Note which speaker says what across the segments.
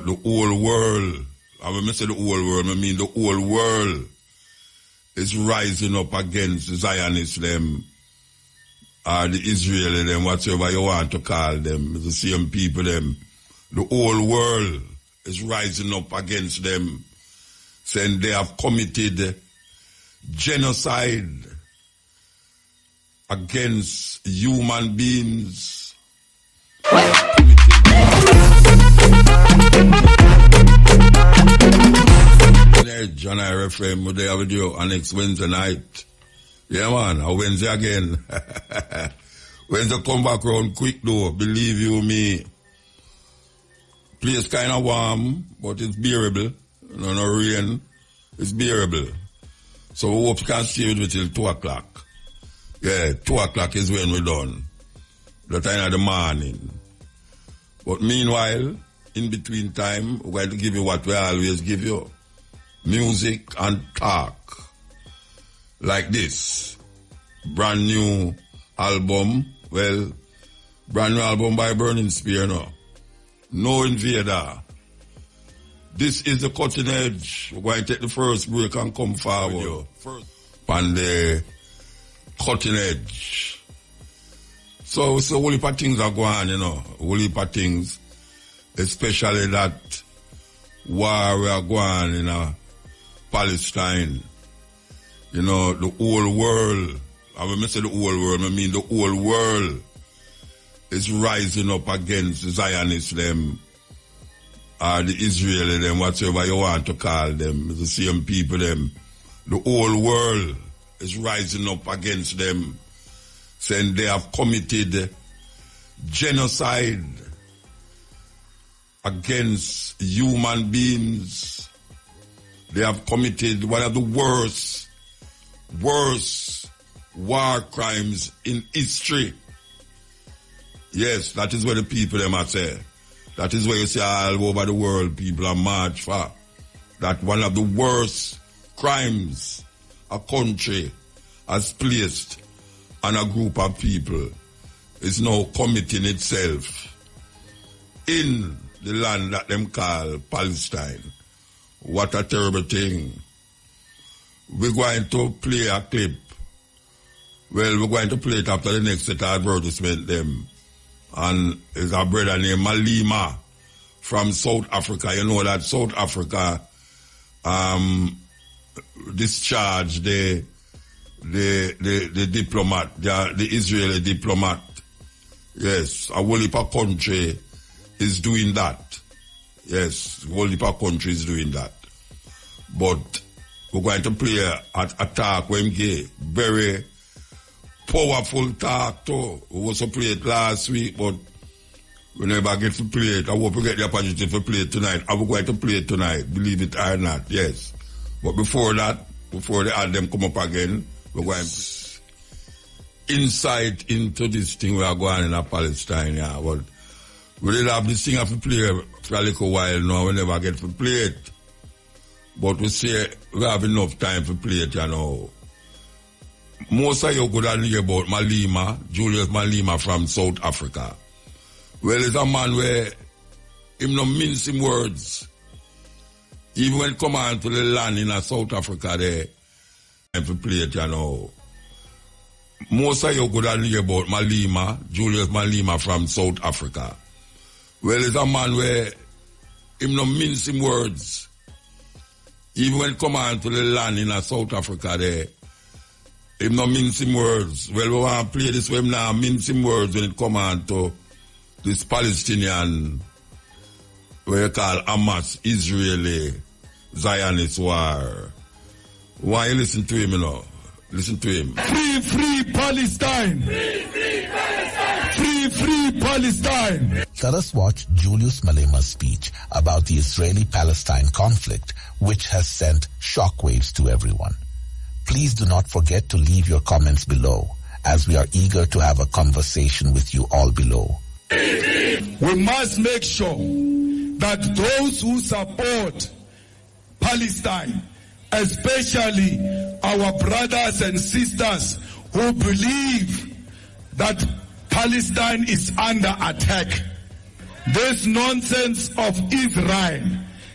Speaker 1: the whole world, and when I say the whole world, I mean the whole world is rising up against the Zionists, them, or the Israeli, them, whatever you want to call them, the same people, them. The whole world is rising up against them, saying they have committed genocide against human beings. John I refrain with the video on next Wednesday night. Yeah man, a Wednesday again. Wednesday come back round quick though, believe you me. Place kind of warm, but it's bearable. No rain, it's bearable. So we hope you can stay with me till 2 o'clock. Yeah, 2 o'clock is when we're done. The time of the morning. But meanwhile, in between time, we're going to give you what we always give you. Music and talk. Like this. Brand new album. Well, brand new album by Burning Spear now. No Invader. This is the Cutting Edge. We're going to take the first break and come forward. On the Cutting Edge. So a whole heap of things are going on, you know. A whole heap of things. Especially that war we are going in Palestine. You know, the whole world. And when I say the whole world, I mean the whole world is rising up against the Zionists, them, or the Israeli, them, whatever you want to call them, the same people, them. The whole world is rising up against them, saying they have committed genocide against human beings. They have committed one of the worst war crimes in history. Yes, that is what the people them are saying. That is where you see all over the world people are march for. That one of the worst crimes a country has placed on a group of people is now committing itself in the land that them call Palestine. What a terrible thing. We're going to play a clip. Well, we're going to play it after the next set of advertisement them. And it's a brother named Malima from South Africa. You know that South Africa discharged the diplomat, the Israeli diplomat. Yes, a whole heap of country is doing that. Yes, a whole heap of country is doing that. But we're going to play a talk when gay, very powerful talk too. We also played it last week, but we never get to play it. I hope we get the opportunity to play it tonight. I'm going to play it tonight, believe it or not, yes. But before that, before the anthem come up again, we're going to insight into this thing we are going in Palestine, yeah. But we did have this thing to play for a little while now. We never get to play it. But we say we have enough time to play it, you know. Most of you could have heard about Malima, Julius Malima from South Africa. Well, it's a man where him no mince him words. Even when come on to the land in South Africa there, and to play it, you know. Most of you could have heard about Malima, Julius Malima from South Africa. Well, it's a man where him no mince him words. Even when come on to the land in South Africa there, him no mincing words. Well, we want to play this way now, mincing words when it come on to this Palestinian, what you call Hamas, Israeli, Zionist war. Why you listen to him, you know? Listen to him.
Speaker 2: Free Palestine! Free Palestine! Free Palestine!
Speaker 3: Let us watch Julius Malema's speech about the Israeli-Palestine conflict, which has sent shockwaves to everyone. Please do not forget to leave your comments below, as we are eager to have a conversation with you all below.
Speaker 2: We must make sure that those who support Palestine, especially our brothers and sisters who believe that Palestine is under attack, This nonsense of Israel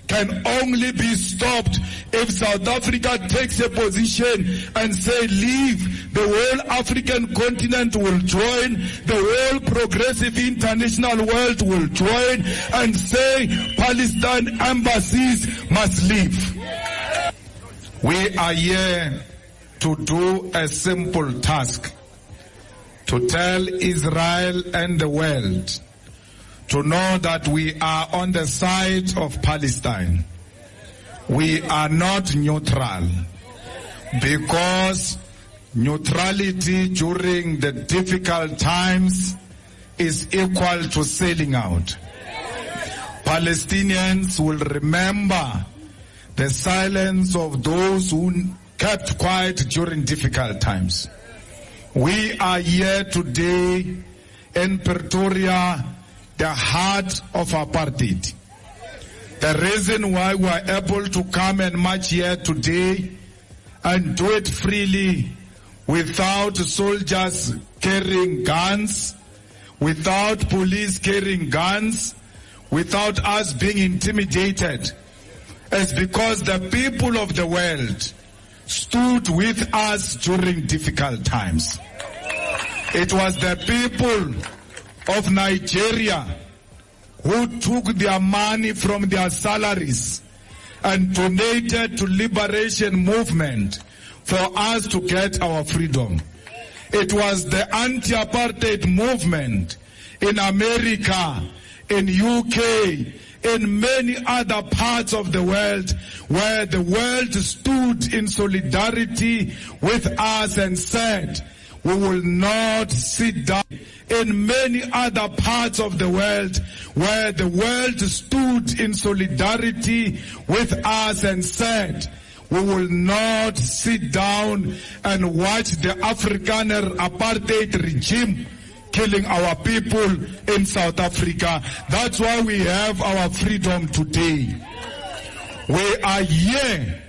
Speaker 2: can only be stopped if South Africa takes a position and say, leave, the whole African continent will join, the whole progressive international world will join, and say Palestine embassies must leave. We are here to do a simple task, to tell Israel and the world to know that we are on the side of Palestine. We are not neutral, because neutrality during the difficult times is equal to selling out. Palestinians will remember the silence of those who kept quiet during difficult times. We are here today in Pretoria, the heart of apartheid. The reason why we are able to come and march here today and do it freely, without soldiers carrying guns, without police carrying guns, without us being intimidated, is because the people of the world stood with us during difficult times. It was the people of Nigeria who took their money from their salaries and donated to liberation movement for us to get our freedom. It was the anti-apartheid movement in America, in UK, in many other parts of the world, where the world stood in solidarity with us and said, we will not sit down. In many other parts of the world, where the world stood in solidarity with us and said, we will not sit down and watch the Afrikaner apartheid regime killing our people in South Africa. That's why we have our freedom today. We are here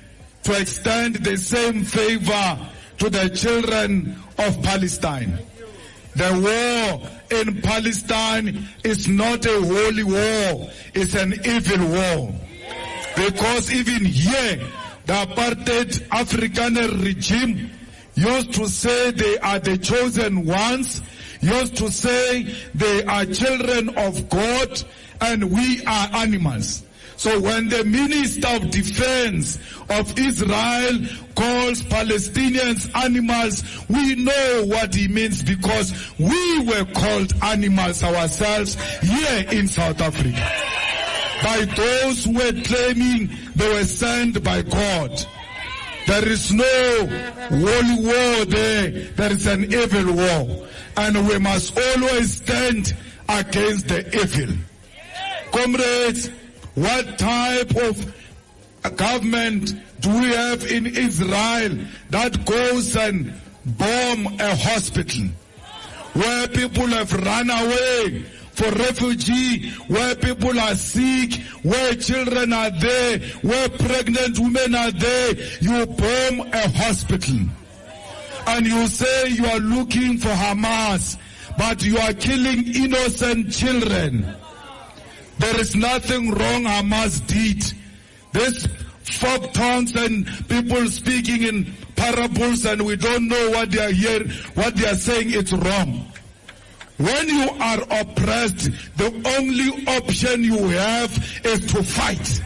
Speaker 2: to extend the same favor to the children of Palestine. The war in Palestine is not a holy war, it's an evil war. Because even here, the apartheid Afrikaner regime used to say they are the chosen ones, used to say they are children of God and we are animals. So when the Minister of Defense of Israel calls Palestinians animals, we know what he means, because we were called animals ourselves here in South Africa by those who were claiming they were sent by God. There is no holy war there. There is an evil war. And we must always stand against the evil. Comrades, what type of government do we have in Israel that goes and bomb a hospital where people have run away for refugee, where people are sick, where children are there, where pregnant women are there? You bomb a hospital and you say you are looking for Hamas, but you are killing innocent children. There is nothing wrong Hamas did. This folk tongues and people speaking in parables and we don't know what they are hearing, what they are saying, it's wrong. When you are oppressed, the only option you have is to fight.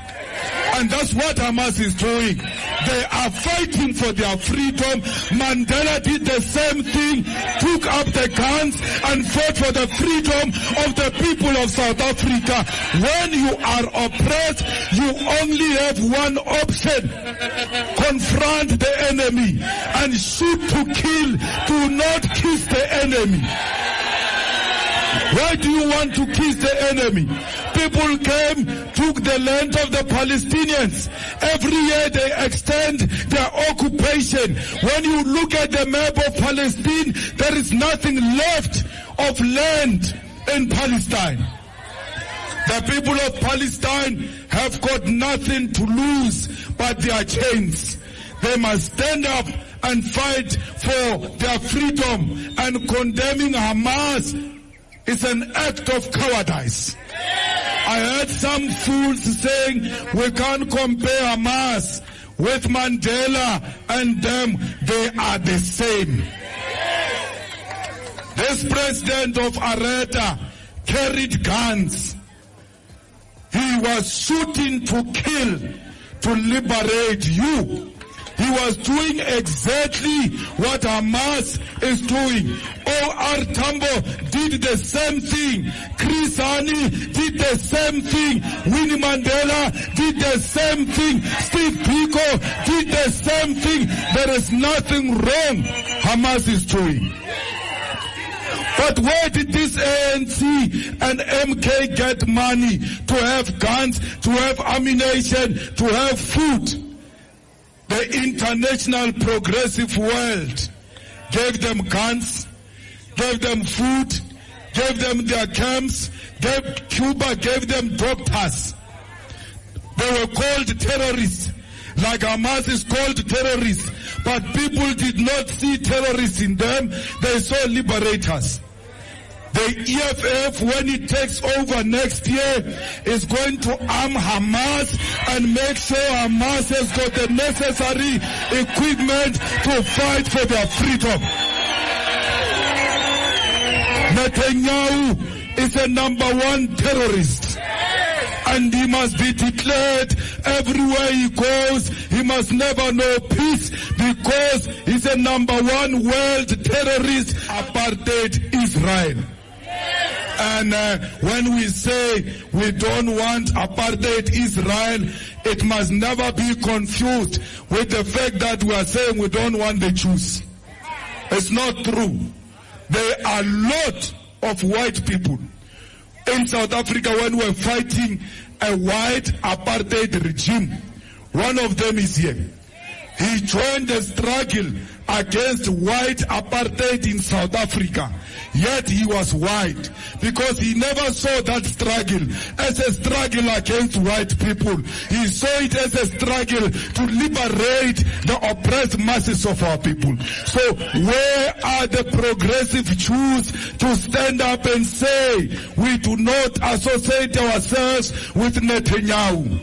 Speaker 2: And that's what Hamas is doing. They are fighting for their freedom. Mandela did the same thing, took up the guns and fought for the freedom of the people of South Africa. When you are oppressed, you only have one option. Confront the enemy and shoot to kill. Do not kiss the enemy. Why do you want to kiss the enemy? People came, took the land of the Palestinians. Every year they extend their occupation. When you look at the map of Palestine, there is nothing left of land in Palestine. The people of Palestine have got nothing to lose but their chains. They must stand up and fight for their freedom, and condemning Hamas is an act of cowardice. I heard some fools saying we can't compare Hamas with Mandela and them. They are the same. This president of Areta carried guns. He was shooting to kill, to liberate you. He was doing exactly what Hamas is doing. O.R. Tambo did the same thing. Chris Hani did the same thing. Winnie Mandela did the same thing. Steve Biko did the same thing. There is nothing wrong Hamas is doing. But where did this ANC and MK get money to have guns, to have ammunition, to have food? The international progressive world gave them guns, gave them food, gave them their camps, Cuba gave them doctors. They were called terrorists, like Hamas is called terrorists. But people did not see terrorists in them, they saw liberators. The EFF, when it takes over next year, is going to arm Hamas and make sure Hamas has got the necessary equipment to fight for their freedom. Netanyahu is a #1 terrorist, and he must be declared everywhere he goes. He must never know peace because he's a #1 world terrorist, apartheid Israel. And when we say we don't want apartheid Israel, it must never be confused with the fact that we are saying we don't want the Jews. It's not true. There are a lot of white people in South Africa when we're fighting a white apartheid regime. One of them is here. He joined the struggle against white apartheid in South Africa. Yet he was white because he never saw that struggle as a struggle against white people. He saw it as a struggle to liberate the oppressed masses of our people. So where are the progressive Jews to stand up and say we do not associate ourselves with Netanyahu?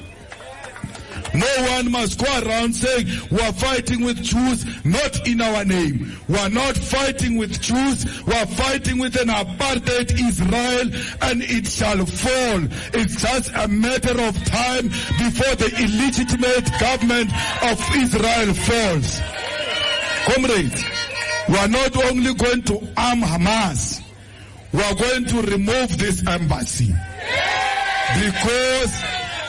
Speaker 2: No one must go around saying we are fighting with Jews, not in our name. We are not fighting with Jews, we are fighting with an apartheid Israel, and it shall fall. It's just a matter of time before the illegitimate government of Israel falls. Comrades, we are not only going to arm Hamas, we are going to remove this embassy. Because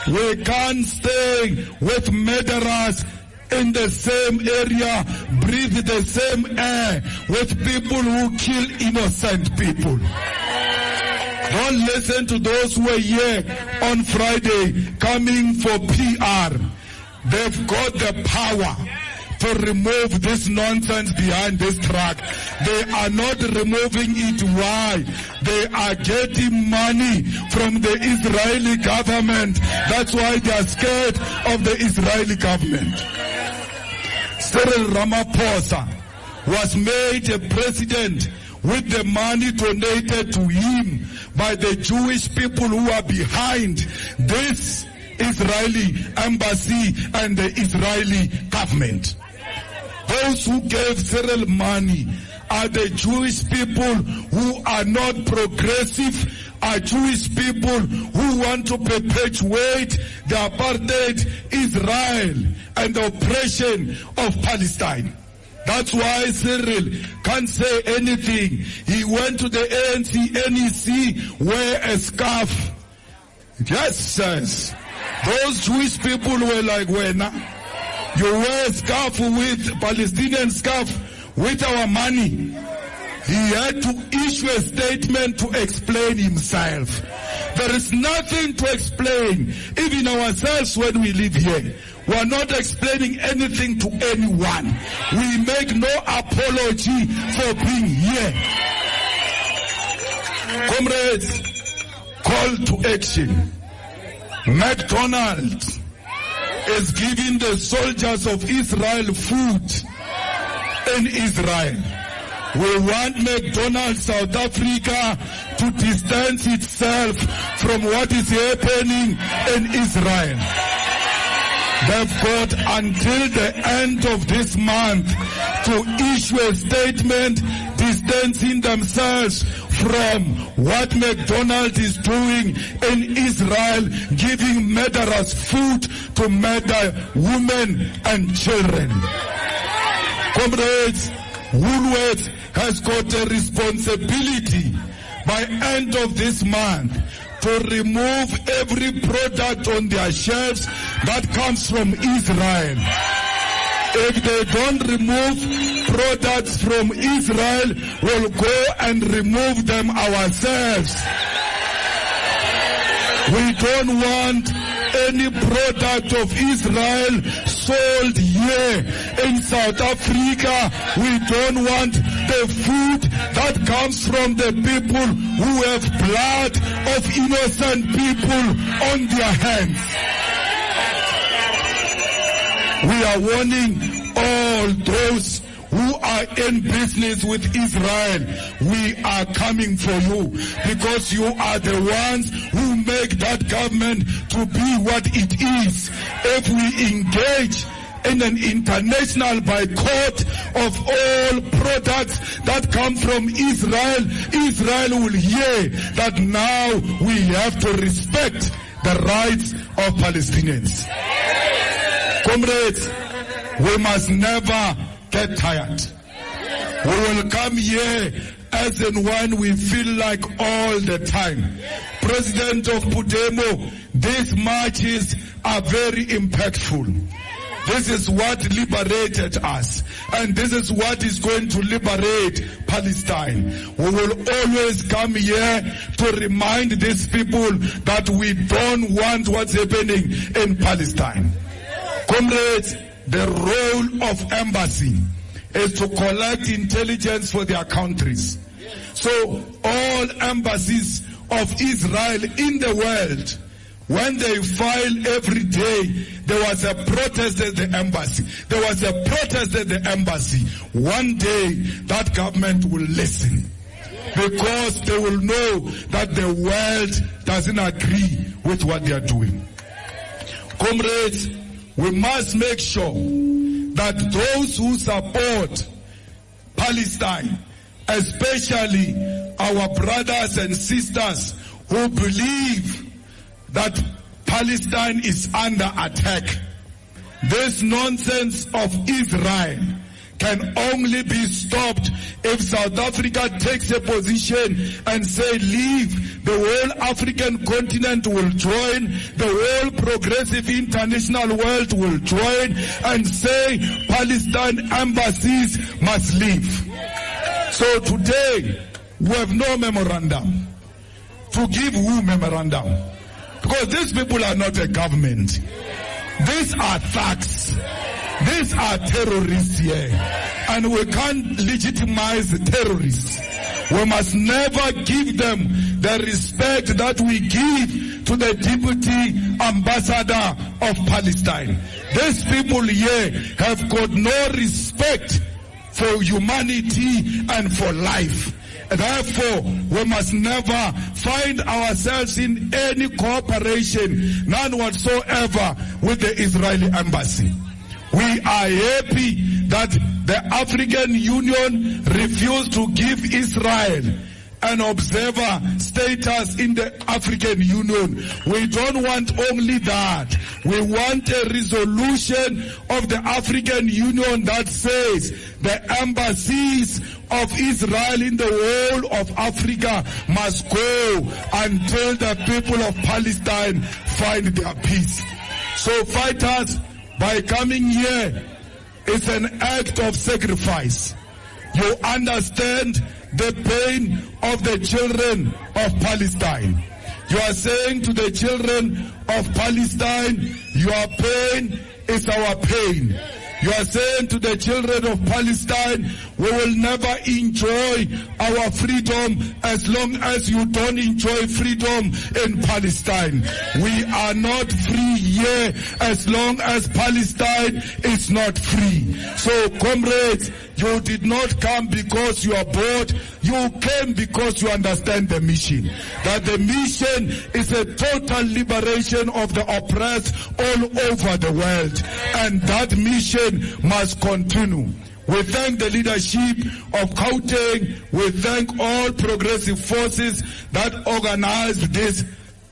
Speaker 2: we can't stay with murderers in the same area, breathe the same air with people who kill innocent people. Don't listen to those who are here on Friday coming for PR. They've got the power to remove this nonsense behind this truck. They are not removing it. Why? They are getting money from the Israeli government. That's why they are scared of the Israeli government. Cyril Ramaphosa was made a president with the money donated to him by the Jewish people who are behind this Israeli embassy and the Israeli government. Those who gave Cyril money are the Jewish people who are not progressive, are Jewish people who want to perpetuate the apartheid Israel and the oppression of Palestine. That's why Cyril can't say anything. He went to the ANC, NEC, wear a scarf. Yes, sirs. Those Jewish people were like, "Wena, you wear a scarf with Palestinian scarf with our money." He had to issue a statement to explain himself. There is nothing to explain, even ourselves when we live here. We are not explaining anything to anyone. We make no apology for being here. Comrades, call to action. McDonald's is giving the soldiers of Israel food in Israel. We want McDonald's South Africa to distance itself from what is happening in Israel. They've got until the end of this month to issue a statement distancing themselves from what McDonald's is doing in Israel, giving murderers food to murder women and children. Comrades, Woolworths has got a responsibility by end of this month to remove every product on their shelves that comes from Israel. If they don't remove products from Israel, we'll go and remove them ourselves. We don't want any product of Israel sold here in South Africa. We don't want the food that comes from the people who have blood of innocent people on their hands. We are warning all those who are in business with Israel. We are coming for you because you are the ones who make that government to be what it is. If we engage in an international boycott of all products that come from Israel, Israel will hear that now we have to respect the rights of Palestinians. Comrades, we must never get tired. We will come here as and when we feel like all the time. President of Pudemo, these marches are very impactful. This is what liberated us, and this is what is going to liberate Palestine. We will always come here to remind these people that we don't want what's happening in Palestine. Comrades, the role of embassy is to collect intelligence for their countries. So all embassies of Israel in the world, when they file every day, there was a protest at the embassy. There was a protest at the embassy. One day, that government will listen because they will know that the world doesn't agree with what they are doing. Comrades, we must make sure that those who support Palestine, especially our brothers and sisters who believe that Palestine is under attack, this nonsense of Israel can only be stopped if South Africa takes a position and say leave. The whole African continent will join, the whole progressive international world will join and say Palestine embassies must leave. So today we have no memorandum. To give who memorandum? Because these people are not a government. These are thugs. These are terrorists here. And we can't legitimize terrorists. We must never give them the respect that we give to the deputy ambassador of Palestine. These people here have got no respect for humanity and for life. Therefore, we must never find ourselves in any cooperation, none whatsoever, with the Israeli embassy. We are happy that the African Union refused to give Israel an observer status in the African Union. We don't want only that. We want a resolution of the African Union that says the embassies of Israel in the whole of Africa must go until the people of Palestine find their peace. So fighters, by coming here, it's an act of sacrifice. You understand the pain of the children of Palestine. You are saying to the children of Palestine, your pain is our pain. You are saying to the children of Palestine, We will never enjoy our freedom as long as you don't enjoy freedom in Palestine. We are not free here as long as Palestine is not free. So, comrades, you did not come because you are bored. You came because you understand the mission. That the mission is a total liberation of the oppressed all over the world. And that mission must continue. We thank the leadership of Cuttin. We thank all progressive forces that organized this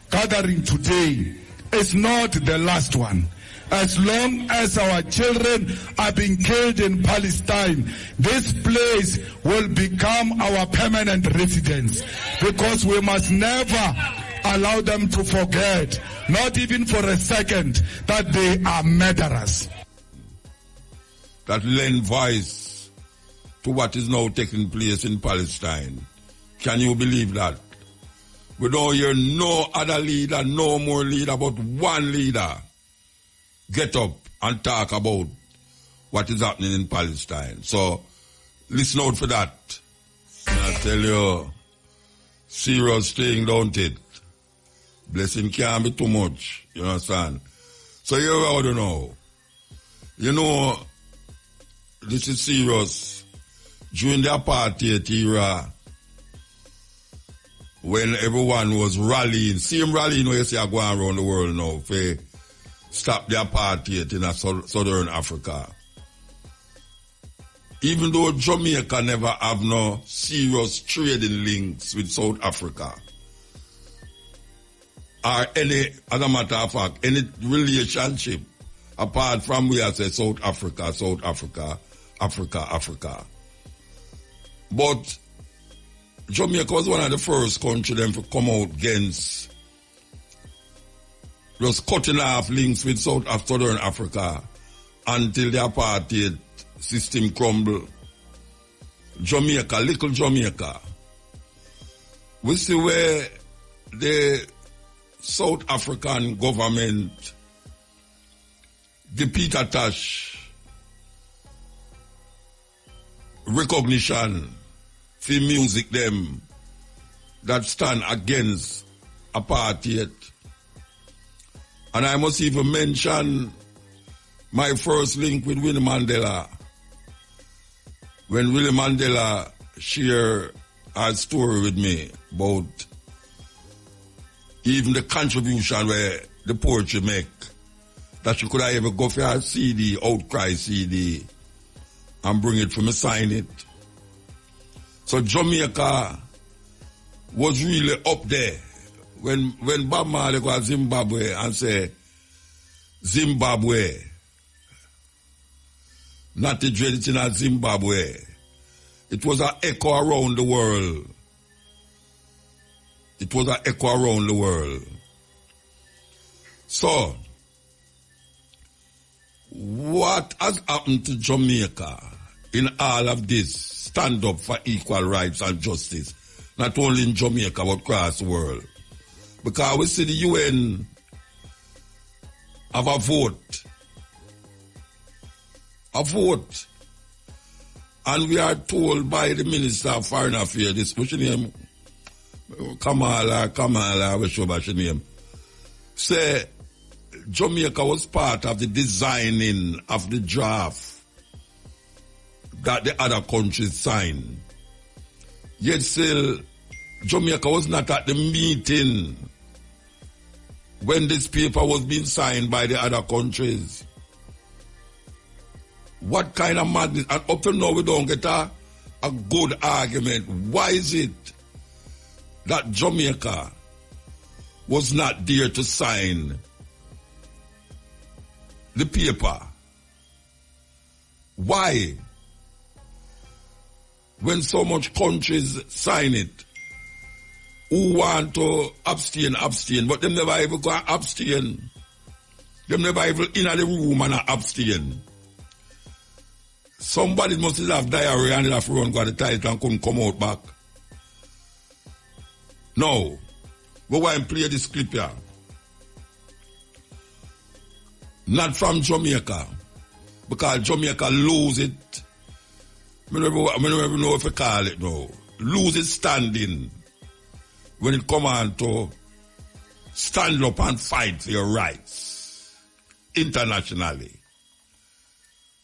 Speaker 2: gathering today. It's not the last one. As long as our children are being killed in Palestine, this place will become our permanent residence, because we must never allow them to forget, not even for a second, that they are murderers.
Speaker 1: That lend voice to what is now taking place in Palestine. Can you believe that? We don't hear no other leader, no more leader, but one leader get up and talk about what is happening in Palestine. So, listen out for that. I tell you, serious thing, don't it? Blessing can't be too much, you understand? So here we ought to know. You know, this is serious. During the apartheid era, when everyone was rallying, same rallying where you see going around the world now, for stop the apartheid in southern Africa. Even though Jamaica never have no serious trading links with South Africa, or any, as a matter of fact, any relationship apart from we say South Africa, South Africa, Africa, Africa. But Jamaica was one of the first countries them to come out against just cutting off links with Southern Africa until the apartheid system crumbled. Jamaica, little Jamaica. We see where the South African government, the Peter Tosh recognition for music them that stand against apartheid. And I must even mention my first link with Winnie Mandela. When Winnie Mandela shared her story with me about even the contribution where the poetry make, that she could have ever go for her CD, Outcry CD, and bring it for me sign it. So Jamaica was really up there. When Bob Marley go to Zimbabwe and say, Zimbabwe, not the dread in Zimbabwe, it was an echo around the world. It was an echo around the world. So, what has happened to Jamaica in all of this stand up for equal rights and justice, not only in Jamaica but across the world? Because we see the UN have a vote. A vote. And we are told by the Minister of Foreign Affairs, this what's your name? Kamala, what's your name? Say, Jamaica was part of the designing of the draft that the other countries signed. Yet still, Jamaica was not at the meeting when this paper was being signed by the other countries. What kind of madness? And up to now we don't get a good argument. Why is it that Jamaica was not there to sign the paper? Why? When so much countries sign it, who want to abstain, but them never even go abstain. Them never even in the room and abstain. Somebody must have diarrhea and have run got the title and couldn't come out back. No. We want to play this clip here. Not from Jamaica, because Jamaica lose it I don't even know if you call it now, lose its standing when it come on to stand up and fight for your rights internationally.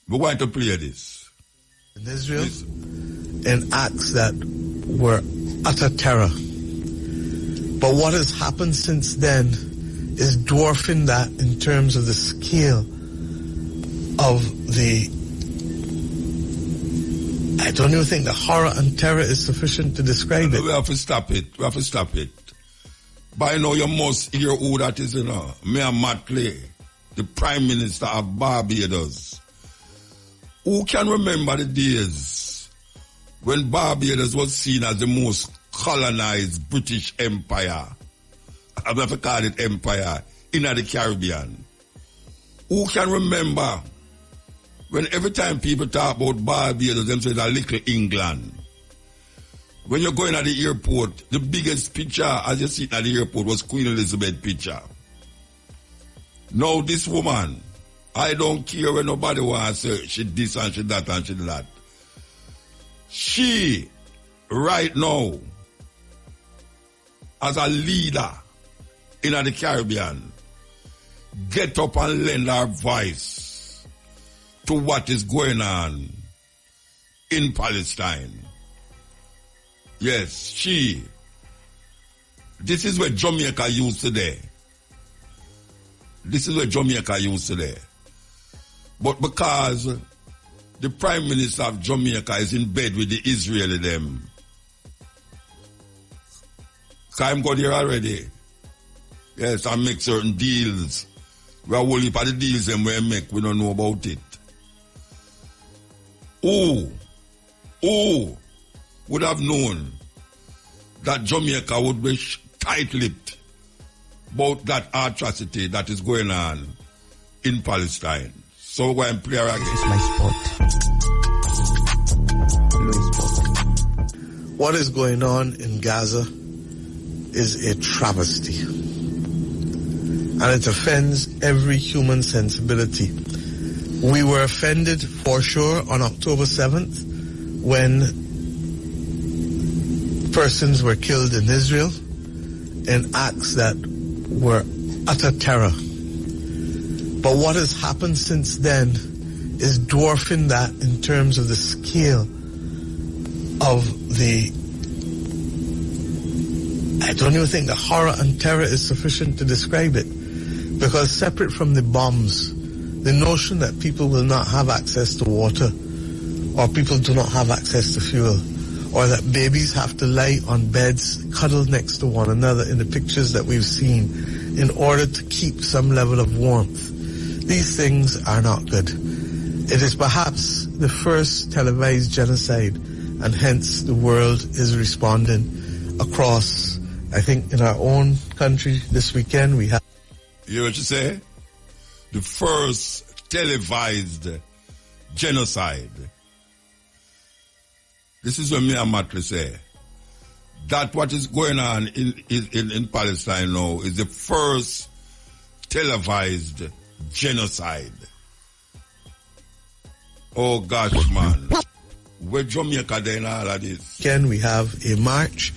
Speaker 1: We're going to play this.
Speaker 4: In Israel, in acts that were utter terror. But what has happened since then is dwarfing that in terms of the scale of the... I don't even think the horror and terror is sufficient to describe it.
Speaker 1: We have to stop it. By now you must hear who that is, Mayor Matley, the Prime Minister of Barbados. Who can remember the days when Barbados was seen as the most colonized British empire, I'm going to call it empire, in the Caribbean? Who can remember when every time people talk about Barbados, them say it's a little England? When you're going at the airport, the biggest picture as you see at the airport was Queen Elizabeth picture. Now this woman, I don't care when nobody wants to say she this and she that and she that. She, right now, as a leader in the Caribbean, get up and lend her voice to what is going on in Palestine. Yes, she. This is what Jamaica used today. But because the Prime Minister of Jamaica is in bed with the Israeli them, I'm got here already. Yes, I make certain deals. We are only for the deals them we make, we don't know about it. Who would have known that Jamaica would be tight-lipped about that atrocity that is going on in Palestine? So we're going to play again.
Speaker 5: It's my sport.
Speaker 4: What is going on in Gaza is a travesty. And it offends every human sensibility. We were offended for sure on October 7th when persons were killed in Israel in acts that were utter terror. But what has happened since then is dwarfing that in terms of the scale of the... I don't even think the horror and terror is sufficient to describe it. Because separate from the bombs, the notion that people will not have access to water, or people do not have access to fuel, or that babies have to lie on beds cuddled next to one another in the pictures that we've seen in order to keep some level of warmth. These things are not good. It is perhaps the first televised genocide, and hence the world is responding across. I think in our own country this weekend we have...
Speaker 1: You hear what you say? The first televised genocide. This is what me and Matley say. That what is going on in Palestine now is the first televised genocide. Oh gosh, man. Where Jamaica then all of this?
Speaker 4: Again, we have a march,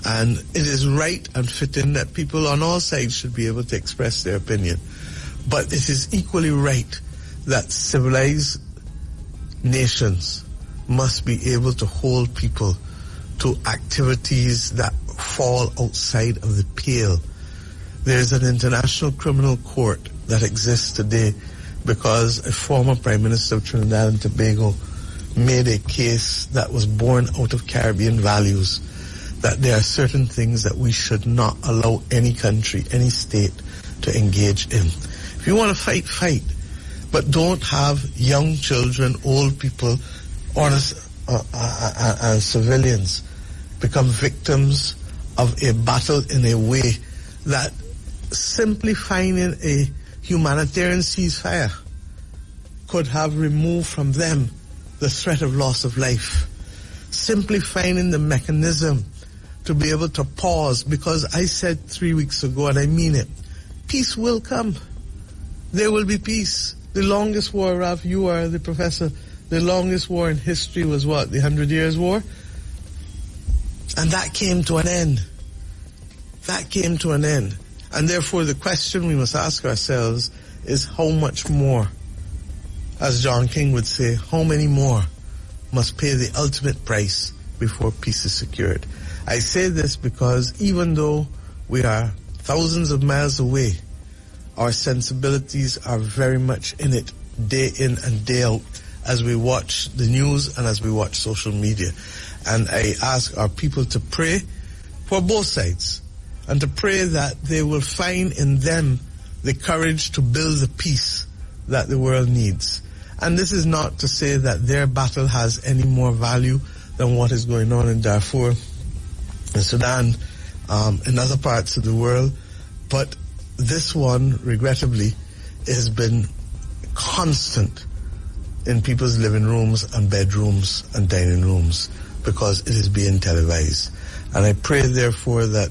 Speaker 4: and it is right and fitting that people on all sides should be able to express their opinion. But it is equally right that civilized nations must be able to hold people to activities that fall outside of the pale. There's an international criminal court that exists today because a former Prime Minister of Trinidad and Tobago made a case that was born out of Caribbean values, that there are certain things that we should not allow any country, any state to engage in. If you want to fight, fight. But don't have young children, old people, honest civilians become victims of a battle in a way that simply finding a humanitarian ceasefire could have removed from them the threat of loss of life. Simply finding the mechanism to be able to pause, because I said 3 weeks ago, and I mean it, peace will come. There will be peace. The longest war, Ralph, you are the professor, The longest war in history was what? The 100 Years' War? And that came to an end. That came to an end. And therefore the question we must ask ourselves is how much more? As John King would say, how many more must pay the ultimate price before peace is secured? I say this because even though we are thousands of miles away, our sensibilities are very much in it, day in and day out, as we watch the news and as we watch social media. And I ask our people to pray for both sides, and to pray that they will find in them the courage to build the peace that the world needs. And this is not to say that their battle has any more value than what is going on in Darfur, in Sudan, in other parts of the world. But this one, regrettably, has been constant in people's living rooms and bedrooms and dining rooms because it is being televised. And I pray, therefore, that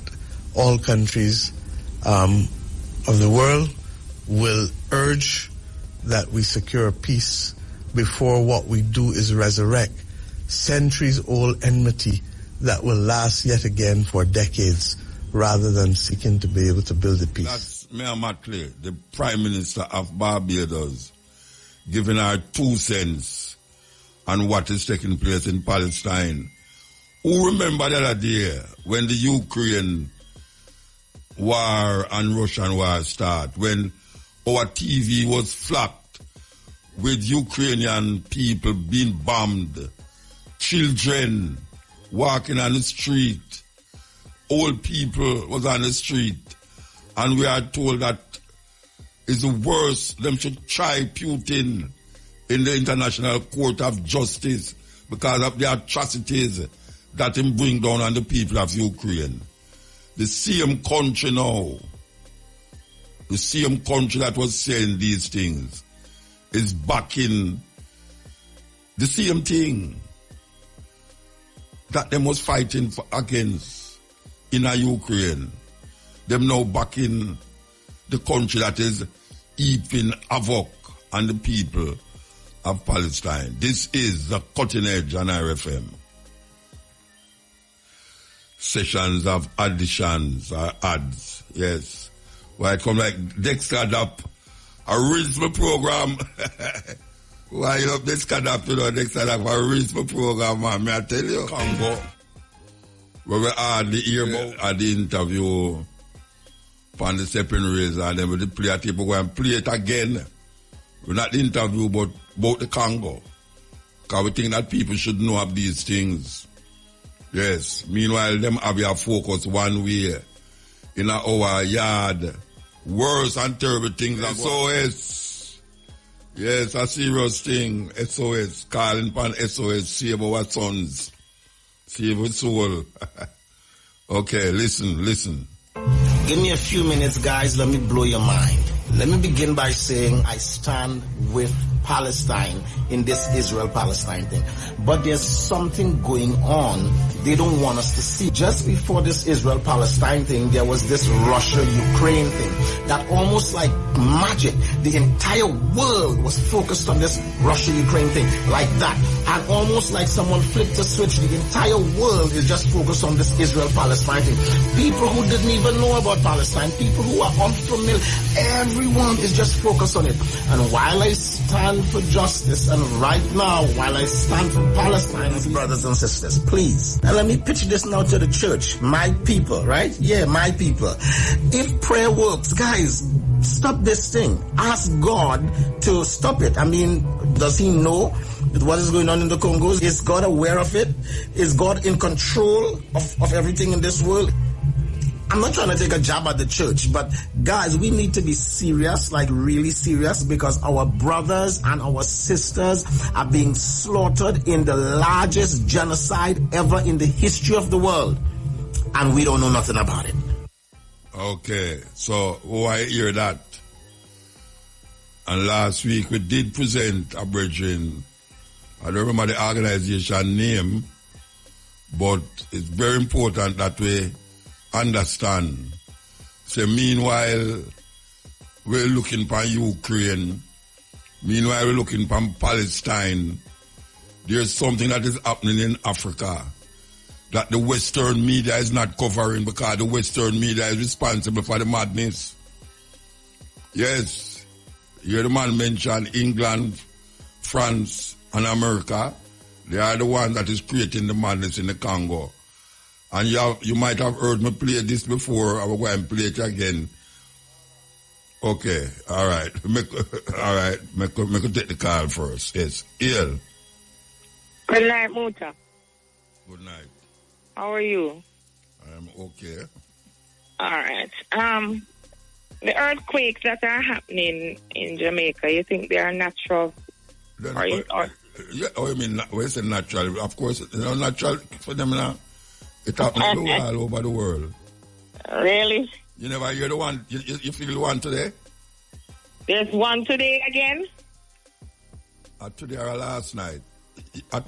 Speaker 4: all countries of the world will urge that we secure peace before what we do is resurrect centuries-old enmity that will last yet again for decades, rather than seeking to be able to build a peace.
Speaker 1: That's Mayor Mackley, the Prime Minister of Barbados, giving our 2 cents on what is taking place in Palestine. Who remember the other day when the Ukraine war and Russian war started, when our TV was flapped with Ukrainian people being bombed, children walking on the street, old people was on the street, and we are told that it's the worst. Them should try Putin in the International Court of Justice because of the atrocities that him bring down on the people of Ukraine. The same country now, the same country that was saying these things, is backing the same thing that them was fighting against in Ukraine. Them now backing the country that is heaping havoc on the people of Palestine. This is the Cutting Edge on RFM. Sessions of additions or ads, yes. Why come like Dexter Dap, a reasonable program. Why you up Dexter Dap, you know, Dexter Dap, a reasonable program, man, may I tell you? Congo, where we hardly hear about the interview on the stepping razor, and then with the play people go and play it again. We're not the interview, but about the Congo. Because we think that people should know of these things. Yes. Meanwhile, them have your focus one way in our yard. Worse and terrible things. SOS. Yes, a serious thing. SOS. Calling upon SOS. Save our sons. Save our soul. Okay, listen.
Speaker 6: Give me a few minutes, guys. Let me blow your mind. Let me begin by saying I stand with Palestine in this Israel-Palestine thing. But there's something going on they don't want us to see. Just before this Israel-Palestine thing, there was this Russia-Ukraine thing that almost like magic, the entire world was focused on this Russia-Ukraine thing like that. And almost like someone flipped a switch, the entire world is just focused on this Israel-Palestine thing. People who didn't even know about Palestine, people who are unfamiliar, everyone is just focused on it. And while I stand for justice, and right now, while I stand for Palestine, brothers and sisters, please, and let me pitch this now to the church, my people, right? Yeah, my people. If prayer works, guys, stop this thing. Ask God to stop it. I mean, does he know what is going on in the Congo? Is God aware of it? Is God in control of everything in this world? I'm not trying to take a jab at the church, but guys, we need to be serious, like really serious, because our brothers and our sisters are being slaughtered in the largest genocide ever in the history of the world, and we don't know nothing about it.
Speaker 1: Okay, so I hear that. And last week we did present a brethren, I don't remember the organization name, but it's very important that we understand. So meanwhile, we're looking for Ukraine. Meanwhile, we're looking for Palestine. there's something that is happening in Africa that the Western media is not covering because the Western media is responsible for the madness. Yes. You hear the man mention England, France, and America. They are the ones that is creating the madness in the Congo. And you might have heard me play this before. I will go and play it again. Okay, all right. All right, make take the call first. Yes, Ian.
Speaker 7: Good night, Muta.
Speaker 1: Good night.
Speaker 7: How are you?
Speaker 1: I'm okay.
Speaker 7: All right. The earthquakes that are happening in Jamaica, you think they are natural?
Speaker 1: Then, yeah, you mean, when you say natural, of course, it's not natural for them now. It happens all over the world.
Speaker 7: Really?
Speaker 1: You never hear the one, you feel the one today?
Speaker 7: There's one today again?
Speaker 1: Today or last night?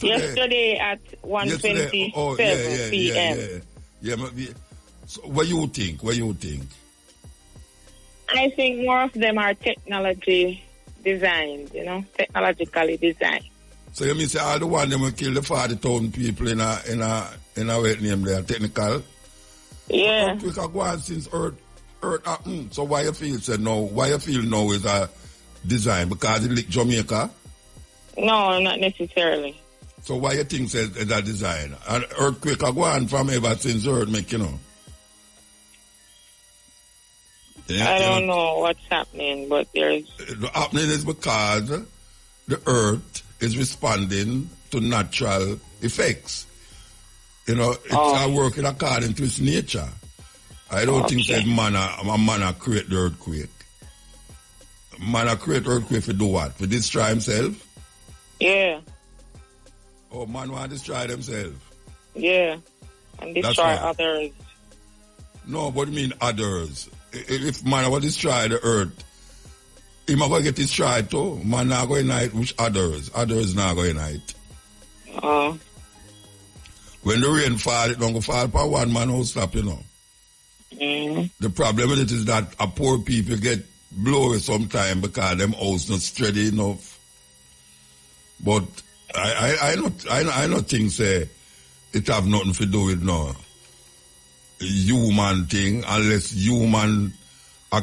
Speaker 7: Yesterday at 1:27 p.m.
Speaker 1: Yeah. So what you think?
Speaker 7: I think more of them are technologically designed. So
Speaker 1: you mean say all the one them will kill the 40,000 people in a way name they are technical?
Speaker 7: Yeah.
Speaker 1: We can go on since Earth happened. So why you feel now is a design? Because it licked Jamaica?
Speaker 7: No, not necessarily.
Speaker 1: So why you think it's a design? An earthquake can go on from ever since Earth make,
Speaker 7: I don't know what's happening, but there's...
Speaker 1: The happening is because the Earth is responding to natural effects. It's working according to its nature. I don't think that man create the earthquake. Man create earthquake for do what? For destroy himself?
Speaker 7: Yeah.
Speaker 1: Oh, man want to destroy themselves?
Speaker 7: Yeah. And destroy others.
Speaker 1: No, what do you mean others? If man will destroy the earth, he might go get destroyed too. Man not going to unite which others. Others not going to unite. When the rain fall, it don't go fall for one man who stop,
Speaker 7: Mm.
Speaker 1: The problem with it is that a poor people get blowy sometimes because them house not steady enough. But I not think say it have nothing to do with no human thing unless human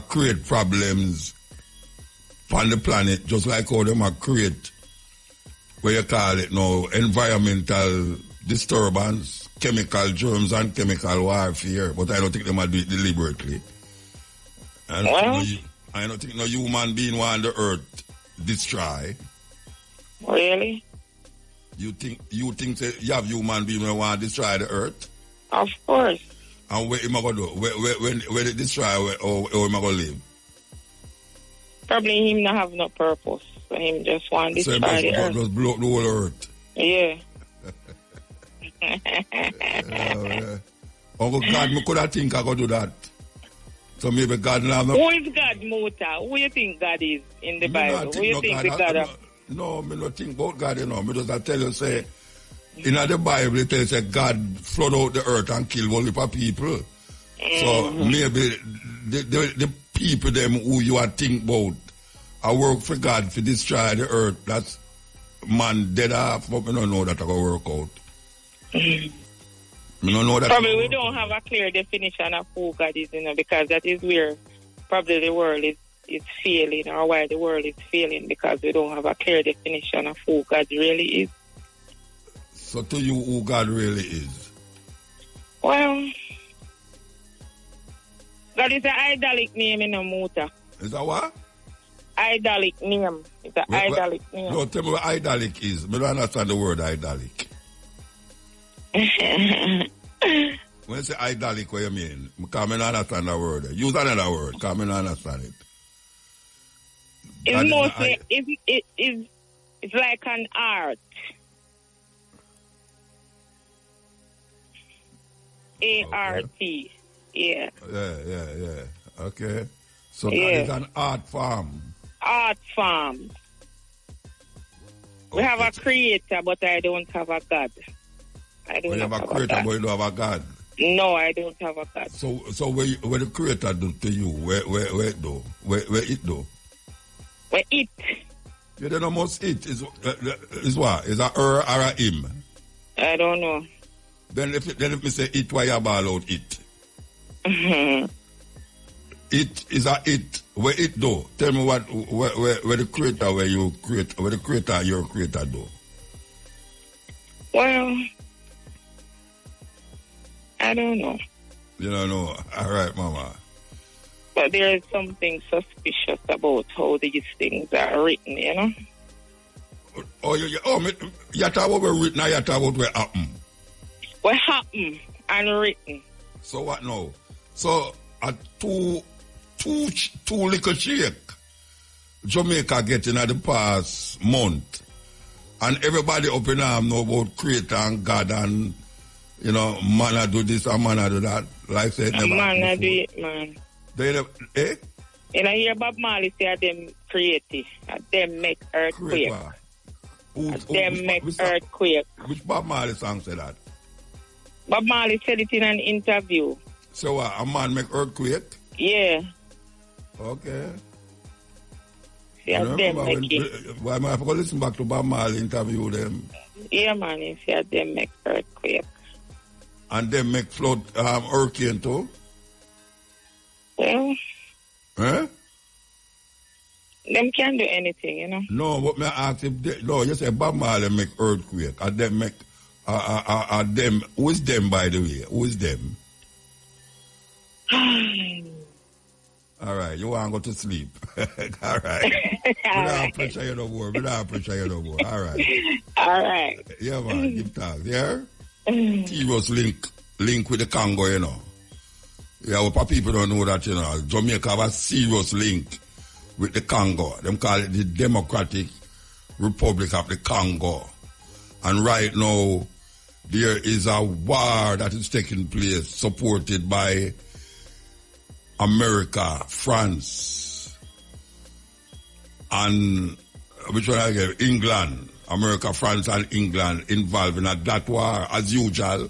Speaker 1: create problems on the planet just like how them create what you call it now environmental disturbance, chemical germs and chemical warfare, but I don't think they might do it deliberately. I don't think no human being want the earth destroy.
Speaker 7: Really?
Speaker 1: You think say you have human being who want to destroy the earth?
Speaker 7: Of course.
Speaker 1: And where am I going to do? Where they destroy or am I going to live?
Speaker 7: Probably him not have no purpose. So him just want to destroy the earth.
Speaker 1: Just blow up the whole earth.
Speaker 7: Yeah.
Speaker 1: Uncle God, me could have think I could do that. So maybe God now.
Speaker 7: Who is God, Muta? Who you think God is in the Bible? Who you think God is?
Speaker 1: No, me not think about God, Me just I tell you, say, in the Bible it tells you God flood out the earth and kill all the people. So maybe the people them who you are think about, I work for God to destroy the earth. That's man dead off, but we don't know that I go work out. We don't know that.
Speaker 7: Probably we don't have a clear definition of who God is, because that is where probably the world is failing, or why the world is failing, because we don't have a clear definition of who God really is.
Speaker 1: So to you, who God really is?
Speaker 7: Well, God is an idolic name in Muta.
Speaker 1: Is that what?
Speaker 7: Idolic name. It's an idolic name.
Speaker 1: No, tell me what idolic is. I don't understand the word idolic. When you say idolic, what you mean? Because I don't understand the word. Use another word, because I don't understand it.
Speaker 7: It's mostly, it's like an art. A-R-T. Yeah.
Speaker 1: Yeah. Okay. So that is an art form.
Speaker 7: Art form. We have a creator, but I don't have a God.
Speaker 1: You have a creator, but you don't have a God.
Speaker 7: No, I don't have a God.
Speaker 1: So what the creator do to you? Where it do? Where it do?
Speaker 7: Where it?
Speaker 1: You don't know most it is what? Is a her or a him?
Speaker 7: I don't know.
Speaker 1: Then if me say it, why you ball out it? It is a it. Where it do? Tell me where the creator where you create, where the creator your creator do?
Speaker 7: Well, I don't know.
Speaker 1: You don't know. All right, Mama.
Speaker 7: But there is something suspicious about how these things are written, you know?
Speaker 1: You talk about where written or you talk about where happen?
Speaker 7: What happened and written.
Speaker 1: So what now? So two little check Jamaica getting at the past month. And everybody up in arm know about Creator and God and, you know, man I do this and man I do that. Like said never.
Speaker 7: Man I do it, man.
Speaker 1: They never, eh?
Speaker 7: You know, hear Bob Marley say them creative, them make earthquake. Them make earthquake.
Speaker 1: Which Bob Marley song said that?
Speaker 7: Bob Marley said it in an interview.
Speaker 1: So what, a man make earthquake?
Speaker 7: Yeah.
Speaker 1: Okay.
Speaker 7: Yeah, them make it.
Speaker 1: Why am I going to listen back to Bob Marley interview them?
Speaker 7: Yeah, man, he said them make earthquake.
Speaker 1: And them make flood, hurricane too?
Speaker 7: Well,
Speaker 1: eh?
Speaker 7: Them can't do anything, you know.
Speaker 1: No, what me ask if they, no, you say Bob Marley make earthquake, and them make them. Who is them, by the way? Who is them? All right, you want to go to sleep? All right. We don't pressure you no more. We don't pressure you no more. All right.
Speaker 7: All right.
Speaker 1: Yeah, man. Give thanks. Yeah. Serious link with the Congo, you know. Yeah, well, people don't know that, you know. Jamaica have a serious link with the Congo. Them call it the Democratic Republic of the Congo. And right now, there is a war that is taking place supported by America, France, and which one I get? England. America, France, and England involved in that war as usual.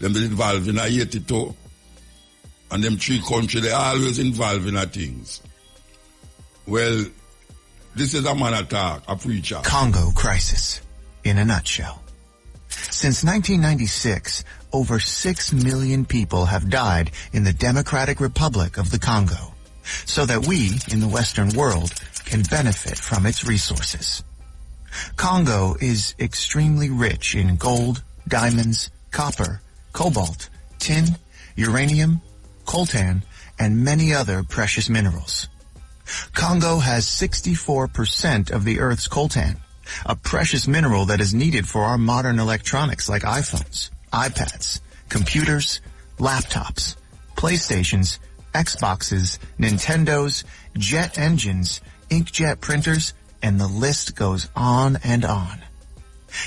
Speaker 1: Them involved in Haiti too. And them three countries, they always involved in things. Well, this is a man attack, a preacher.
Speaker 8: Congo crisis, in a nutshell. Since 1996, over 6 million people have died in the Democratic Republic of the Congo, so that we, in the Western world, can benefit from its resources. Congo is extremely rich in gold, diamonds, copper, cobalt, tin, uranium, coltan, and many other precious minerals. Congo has 64% of the Earth's coltan, a precious mineral that is needed for our modern electronics like iPhones, iPads, computers, laptops, PlayStations, Xboxes, Nintendos, jet engines, inkjet printers, and the list goes on and on.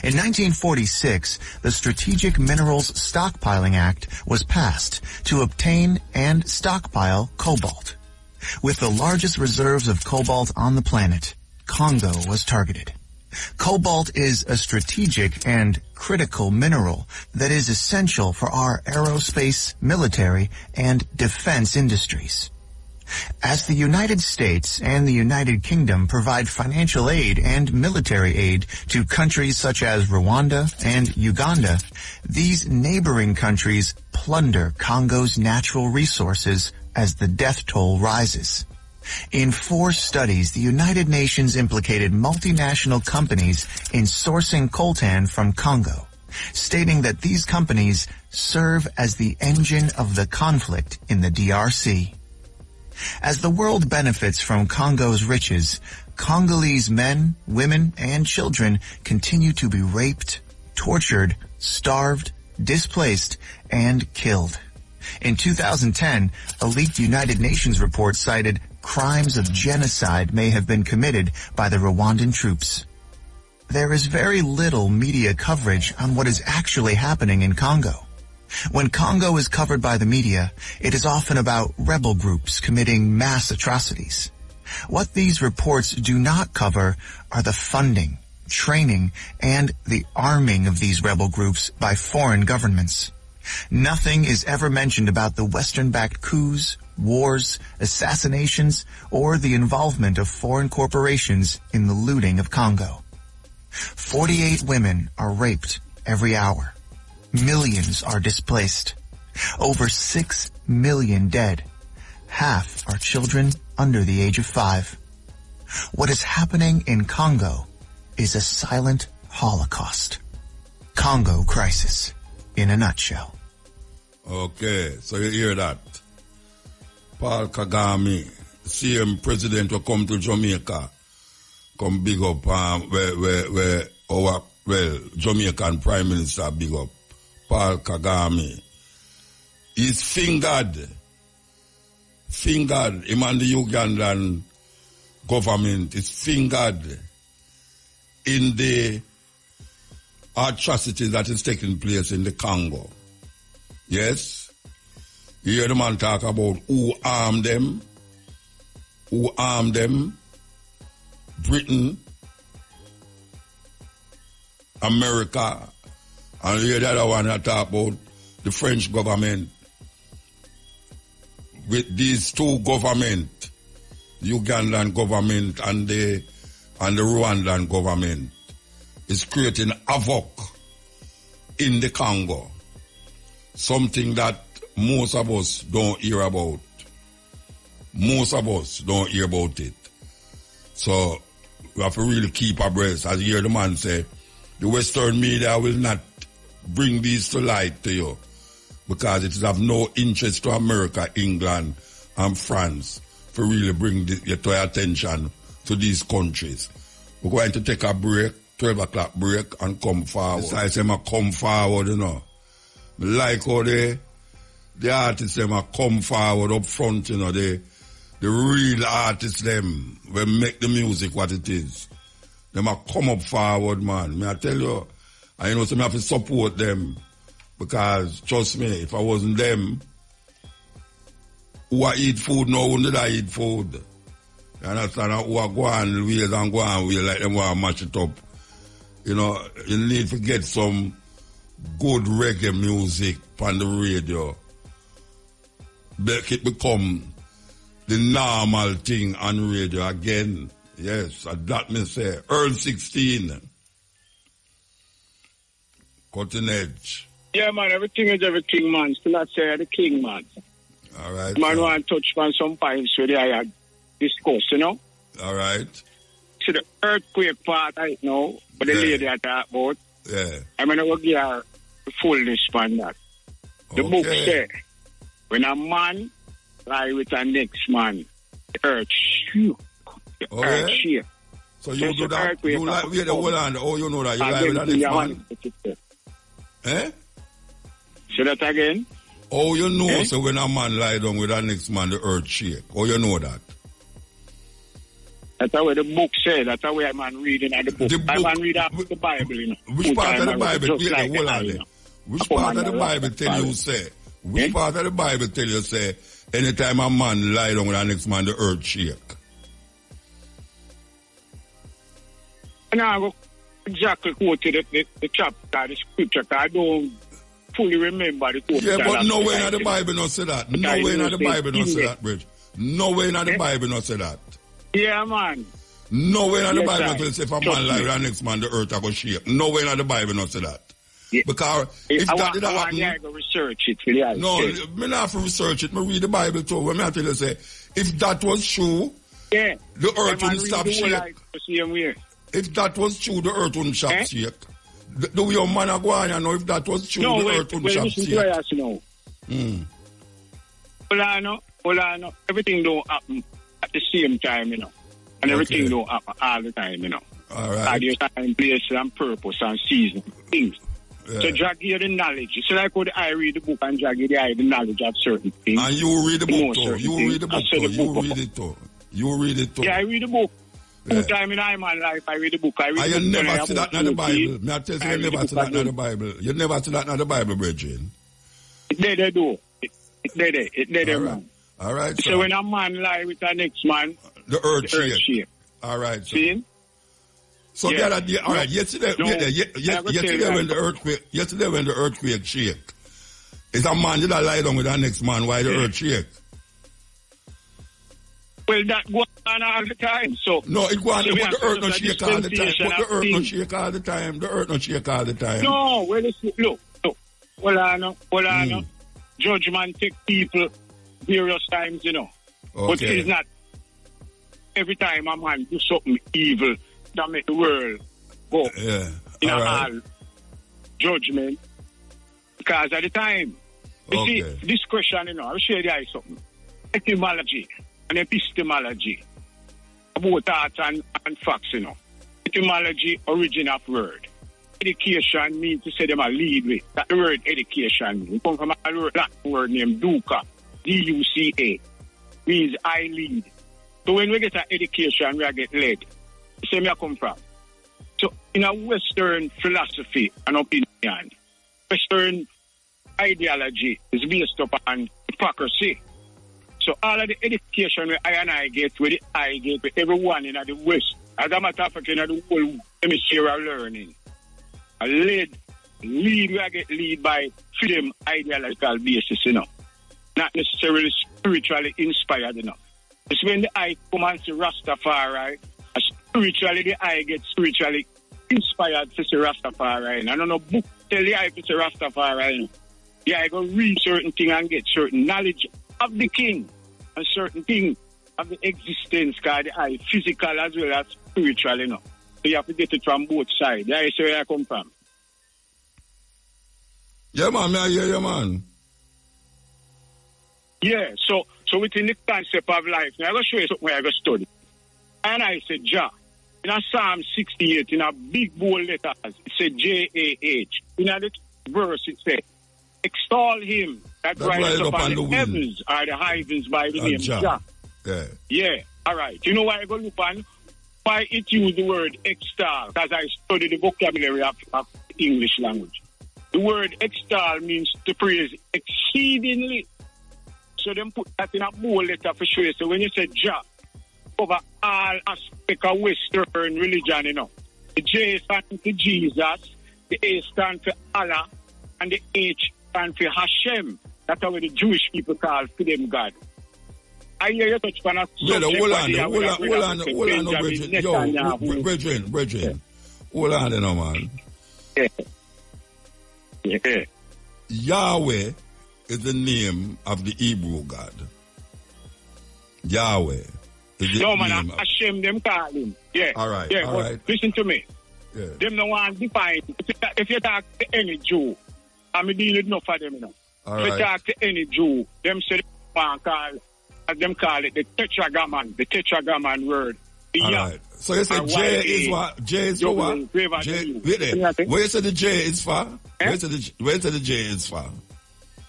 Speaker 8: In 1946, the Strategic Minerals Stockpiling Act was passed to obtain and stockpile cobalt. With the largest reserves of cobalt on the planet, Congo was targeted. Cobalt is a strategic and critical mineral that is essential for our aerospace, military, and defense industries. As the United States and the United Kingdom provide financial aid and military aid to countries such as Rwanda and Uganda, these neighboring countries plunder Congo's natural resources as the death toll rises. In 4 studies, the United Nations implicated multinational companies in sourcing coltan from Congo, stating that these companies serve as the engine of the conflict in the DRC. As the world benefits from Congo's riches, Congolese men, women, and children continue to be raped, tortured, starved, displaced, and killed. In 2010, a leaked United Nations report cited crimes of genocide may have been committed by the Rwandan troops. There is very little media coverage on what is actually happening in Congo. When Congo is covered by the media, it is often about rebel groups committing mass atrocities. What these reports do not cover are the funding, training, and the arming of these rebel groups by foreign governments. Nothing is ever mentioned about the Western-backed coups, wars, assassinations, or the involvement of foreign corporations in the looting of Congo. 48 women are raped every hour. Millions are displaced. Over 6 million dead. Half are children under the age of 5. What is happening in Congo is a silent Holocaust. Congo crisis in a nutshell.
Speaker 1: Okay, so you hear that. Paul Kagame, same president will come to Jamaica, come big up where our Jamaican Prime Minister big up. Paul Kagame. He's fingered him and the Ugandan government is fingered in the atrocity that is taking place in the Congo. Yes? You hear the man talk about who armed them? Who armed them? Britain, America, and you hear the other one that talk about the French government. With these two governments, the Ugandan government and the Rwandan government, is creating havoc in the Congo. Something that most of us don't hear about. Most of us don't hear about it. So we have to really keep abreast. As you hear the man say, the Western media will not bring these to light to you because it is of no interest to America, England, and France to really bring your attention to these countries. We're going to take a break, 12 o'clock break, and come forward. I say, I come forward, you know. I like how the artists, them come forward up front, you know, the real artists, them, will make the music what it is. Them come up forward, man. I tell you, I know so I have to support them because, trust me, if I wasn't them, who I eat food now, who did I eat food? You understand? Who I go on wheels and go on wheels like them want to match it up. You know, you need to get some good reggae music on the radio. Make it become the normal thing on radio again. Yes, that me say. Earl 16. Cuttin edge.
Speaker 9: Yeah, man, everything is everything, man. Still not say the king, man.
Speaker 1: All right.
Speaker 9: Man, want to touch on some points where I had discussed, you know?
Speaker 1: All right.
Speaker 9: See the earthquake part right now, but the lady I talk about,
Speaker 1: yeah.
Speaker 9: I'm going to give her the fullness on that. The book says, when a man lie with a next man, the earth shook. The earth shake.
Speaker 1: So you do that? You like with the whole hand? Oh, you know that? You lie with a next man? Eh?
Speaker 9: Say that again?
Speaker 1: Oh, you know, so when a man lie down with a next man, the earth shake. Oh, you know that?
Speaker 9: That's what the book says. That's what a man reading at the book. I man read out the Bible, you know.
Speaker 1: Which part of the Bible? Which part of the Bible tell you say? Which part of the Bible tell you say, anytime a man lie down with a next man, the earth shake?
Speaker 9: And I go exactly quote the chapter, the scripture, because I don't fully remember the quote.
Speaker 1: Yeah, but nowhere in the Bible not say that. Nowhere in the Bible not say that, Bridge. Nowhere in the Bible not say that.
Speaker 9: Yeah, man.
Speaker 1: Nowhere in the Bible not say if a man lie with a next man, the earth will shake. Nowhere in the Bible not say that. Yeah. Because if that did happen...
Speaker 9: I go research it. Yeah,
Speaker 1: no, I don't have to research it. I read the Bible too. When I tell you, say, if that was true, the earth wouldn't stop shake. If that was true, the earth wouldn't stop shake. The way your man are going, I know if that was true, the earth wouldn't stop shake.
Speaker 9: Hold on. Everything don't happen at the same time, you know. And everything don't happen all the time, you know.
Speaker 1: All right.
Speaker 9: There's time, place, and purpose, and season, things. Yeah. So drag you the knowledge. So like when I read the book and drag you the knowledge of certain things.
Speaker 1: And you read the book too. You read the book too. You read it too.
Speaker 9: Yeah, I read the book. Two times in my life, I read the book. I read
Speaker 1: the book. You never see that in the Bible. May I tell you, you never see that in the Bible. You never see that in the Bible, brethren.
Speaker 9: They do. It did, man.
Speaker 1: All right.
Speaker 9: So when a man lie with the next man,
Speaker 1: the earth shake. All right.
Speaker 9: See?
Speaker 1: So all right. Yesterday when the earthquake shake, is a man that lie down with the next man while the earth shake.
Speaker 9: Well, that goes on all the time. So
Speaker 1: no, it go on, but the earth not shake all the time. But the earth
Speaker 9: thing.
Speaker 1: not shake all the time. The earth not shake all the time.
Speaker 9: No, well, look. Hold on. Judgment take people various times, you know.
Speaker 1: Okay.
Speaker 9: But it's not every time a man do something evil that make the world go in all judgment. Because at the time, you see, this question, you know, I'll show you guys something. Etymology and epistemology about thoughts and facts, you know. Etymology, origin of word. Education means to say them a lead with. That the word education. We come from a Latin word named duca, D-U-C-A, means I lead. So when we get an education, we get led. You see where I come from? So in a Western philosophy and opinion, Western ideology is based upon hypocrisy. So all of the education where I get, with everyone in the West, as a matter of fact, in the whole hemisphere of learning, a lead we get lead by freedom ideological basis, you know. Not necessarily spiritually inspired, you know. It's when the eye come and see Rastafari, spiritually the eye gets spiritually inspired to see Rastafari. And I don't know, book tell the eye to see Rastafari, you know. The eye go read certain things and get certain knowledge of the king and certain things of the existence, because the eye physical as well as spiritual, you know. So you have to get it from both sides. That is where I come from.
Speaker 1: Yeah, man, may I hear you, man?
Speaker 9: Yeah, so within the concept of life, now I'm going to show you something where I go study. And I said, Jah. In a Psalm 68, in a big bold letters, it said J-A-H. In a verse, it said, extol him that rises upon the heavens or the heavens by the name Jah. Yeah, all right. You know why I go look on? Why it use the word extol? Because I study the vocabulary of English language. The word extol means to praise exceedingly. So them put that in a bold letter for sure. So when you say Jah, over all aspects of Western religion, you know. The J stands for Jesus, the A stands for Allah, and the H stands for Hashem. That's how the Jewish people call for them God. I hear you touch on a subject.
Speaker 1: Hold on, brethren. Yo, brethren. Hold on, no, man.
Speaker 9: Yeah.
Speaker 1: Yahweh is the name of the Hebrew God. Yahweh is the
Speaker 9: no, man,
Speaker 1: name of...
Speaker 9: Hashem, them call him. Yeah.
Speaker 1: All right,
Speaker 9: yeah,
Speaker 1: all right.
Speaker 9: Listen to me.
Speaker 1: Yeah.
Speaker 9: Them no one define. If you talk to any Jew, I'm dealing enough for them, you know.
Speaker 1: All
Speaker 9: if
Speaker 1: right.
Speaker 9: you talk to any Jew, them say them call it the tetragrammaton word.
Speaker 1: All right. So you said J is what? J is for what? J, wait there. Where you said the J is for? Where you said the J is for?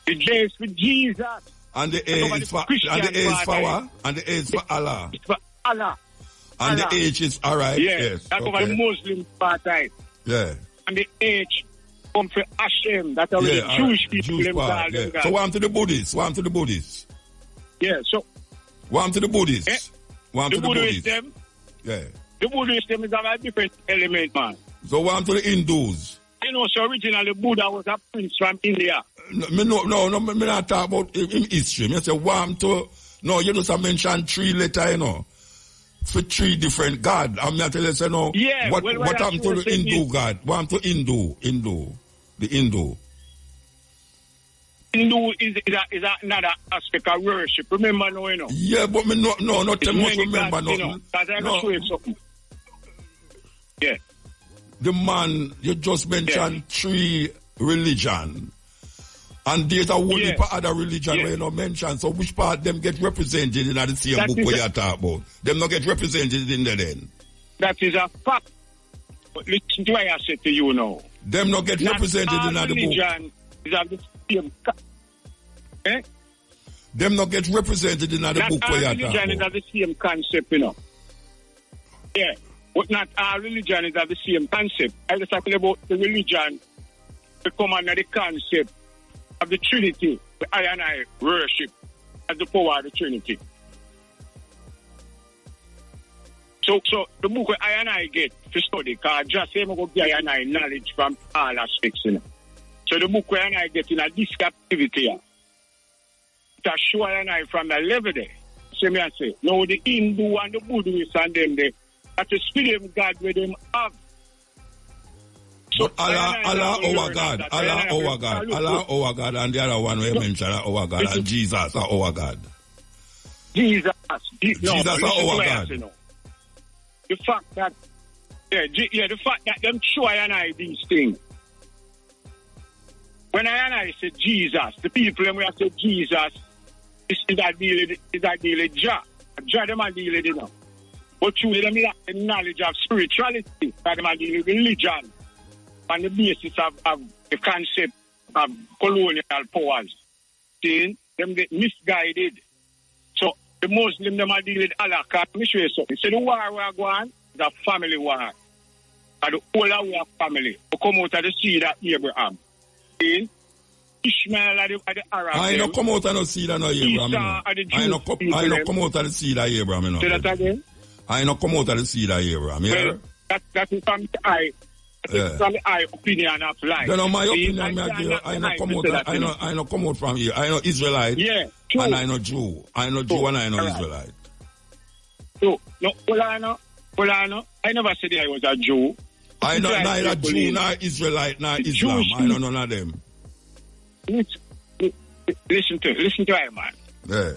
Speaker 9: The J is for Jesus.
Speaker 1: And the A is for what? And the A is for Allah.
Speaker 9: It's for Allah.
Speaker 1: And the H is alright. Yes.
Speaker 9: That's over the Muslim part type.
Speaker 1: Yeah.
Speaker 9: And the H come for Hashem. That's how the Jewish people them call them.
Speaker 1: So what to the Buddhists?
Speaker 9: Yeah, so
Speaker 1: what to the Buddhists? What to the Buddhists?
Speaker 9: Them,
Speaker 1: yeah.
Speaker 9: The Buddhists them is a different element, man.
Speaker 1: So what to the Hindus?
Speaker 9: You know, so originally Buddha was a prince from India.
Speaker 1: Me not talk about in history. Me say what to... No, you just mention 3 letters, you know. For 3 different gods. I'm not telling you, say, no.
Speaker 9: Yeah,
Speaker 1: what happened to the Hindu God? What happened to Hindu? The Hindu.
Speaker 9: Hindu is another aspect of worship. Remember, no, you know.
Speaker 1: Yeah, but me not too much remember,
Speaker 9: no. You know, because I can show you something. Yeah.
Speaker 1: The man, you just mentioned 3 religions. And there's a whole heap of other religion where you not mention. So which part them get represented in the same book where you talk about? Them not get represented in there then?
Speaker 9: That is a fact. But listen to what I said to you now.
Speaker 1: Them not get represented in the book.
Speaker 9: Religion is of the same
Speaker 1: Them not get represented in the book where you talk about.
Speaker 9: Religion is of the same concept, you know. Yeah. But not all religion is of the same concept. I was talking about the religion to come under the concept of the Trinity, the I and I worship as the power of the Trinity. So the book where I and I get to study, because just say I go get I and I knowledge from all aspects, you know. So the book where I and I get in this captivity, to show I and I from the level there, I say. Now the Hindu and the Buddhist and them there, that is for them God where them have.
Speaker 1: But Allah our God, Allah our God, Allah our God, and the other one we mentioned our God, and Jesus are our God.
Speaker 9: Jesus are
Speaker 1: our God.
Speaker 9: The fact that, the fact that them try and I these things. When I say Jesus, the people when I say Jesus, is that deal Jah. Jah them are dealing with them. But truly them lack the knowledge of spirituality, that them are dealing with religion on the basis of the concept of colonial powers. See, them get misguided. So the Muslim them are dealing with Allah. Let me show you something. So the war we are going is a family war. And the whole of our family will come out of the seed of Abraham. See? Ishmael are the Arabs.
Speaker 1: I don't come out of the seed of Abraham. I don't come out of the seed of Abraham.
Speaker 9: Say that again?
Speaker 1: I don't come out of the seed of Abraham.
Speaker 9: Well, that is from the eye. From the eye opinion of life.
Speaker 1: No, my opinion, I don't come out from here. I know Israelite.
Speaker 9: Yeah, true.
Speaker 1: And I know Jew. I know Jew and I know Israelite.
Speaker 9: So, no, I never said I was a Jew.
Speaker 1: I know neither Jew, nor Israelite, nor Islam. I know none of them.
Speaker 9: Listen to I, man.
Speaker 1: Yeah.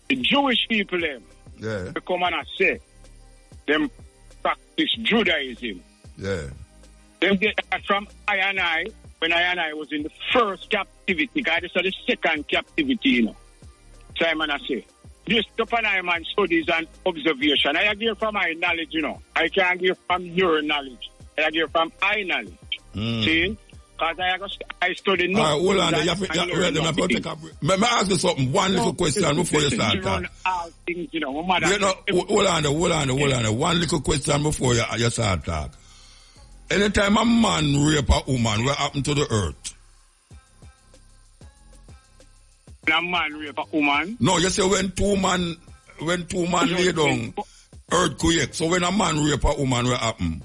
Speaker 9: The Jewish people, them, they come and say, them practice Judaism.
Speaker 1: Yeah.
Speaker 9: Them get that from I and I, when I was in the first captivity, guys, this is the second captivity, you know. So I say, just upon I, man, studies and observation. I give from my knowledge, you know. I can't give from your knowledge. I give from my knowledge. See? Because I study nothing.
Speaker 1: All right, hold on. You have to take a break. Let me ask you something. One little question before you start talking. Hold on. One little question before you start talking. Anytime a man rape a woman, what happened to the earth?
Speaker 9: A man rape a woman?
Speaker 1: No, you say when two man lay down, earthquake. So when a man rape a woman, what happened?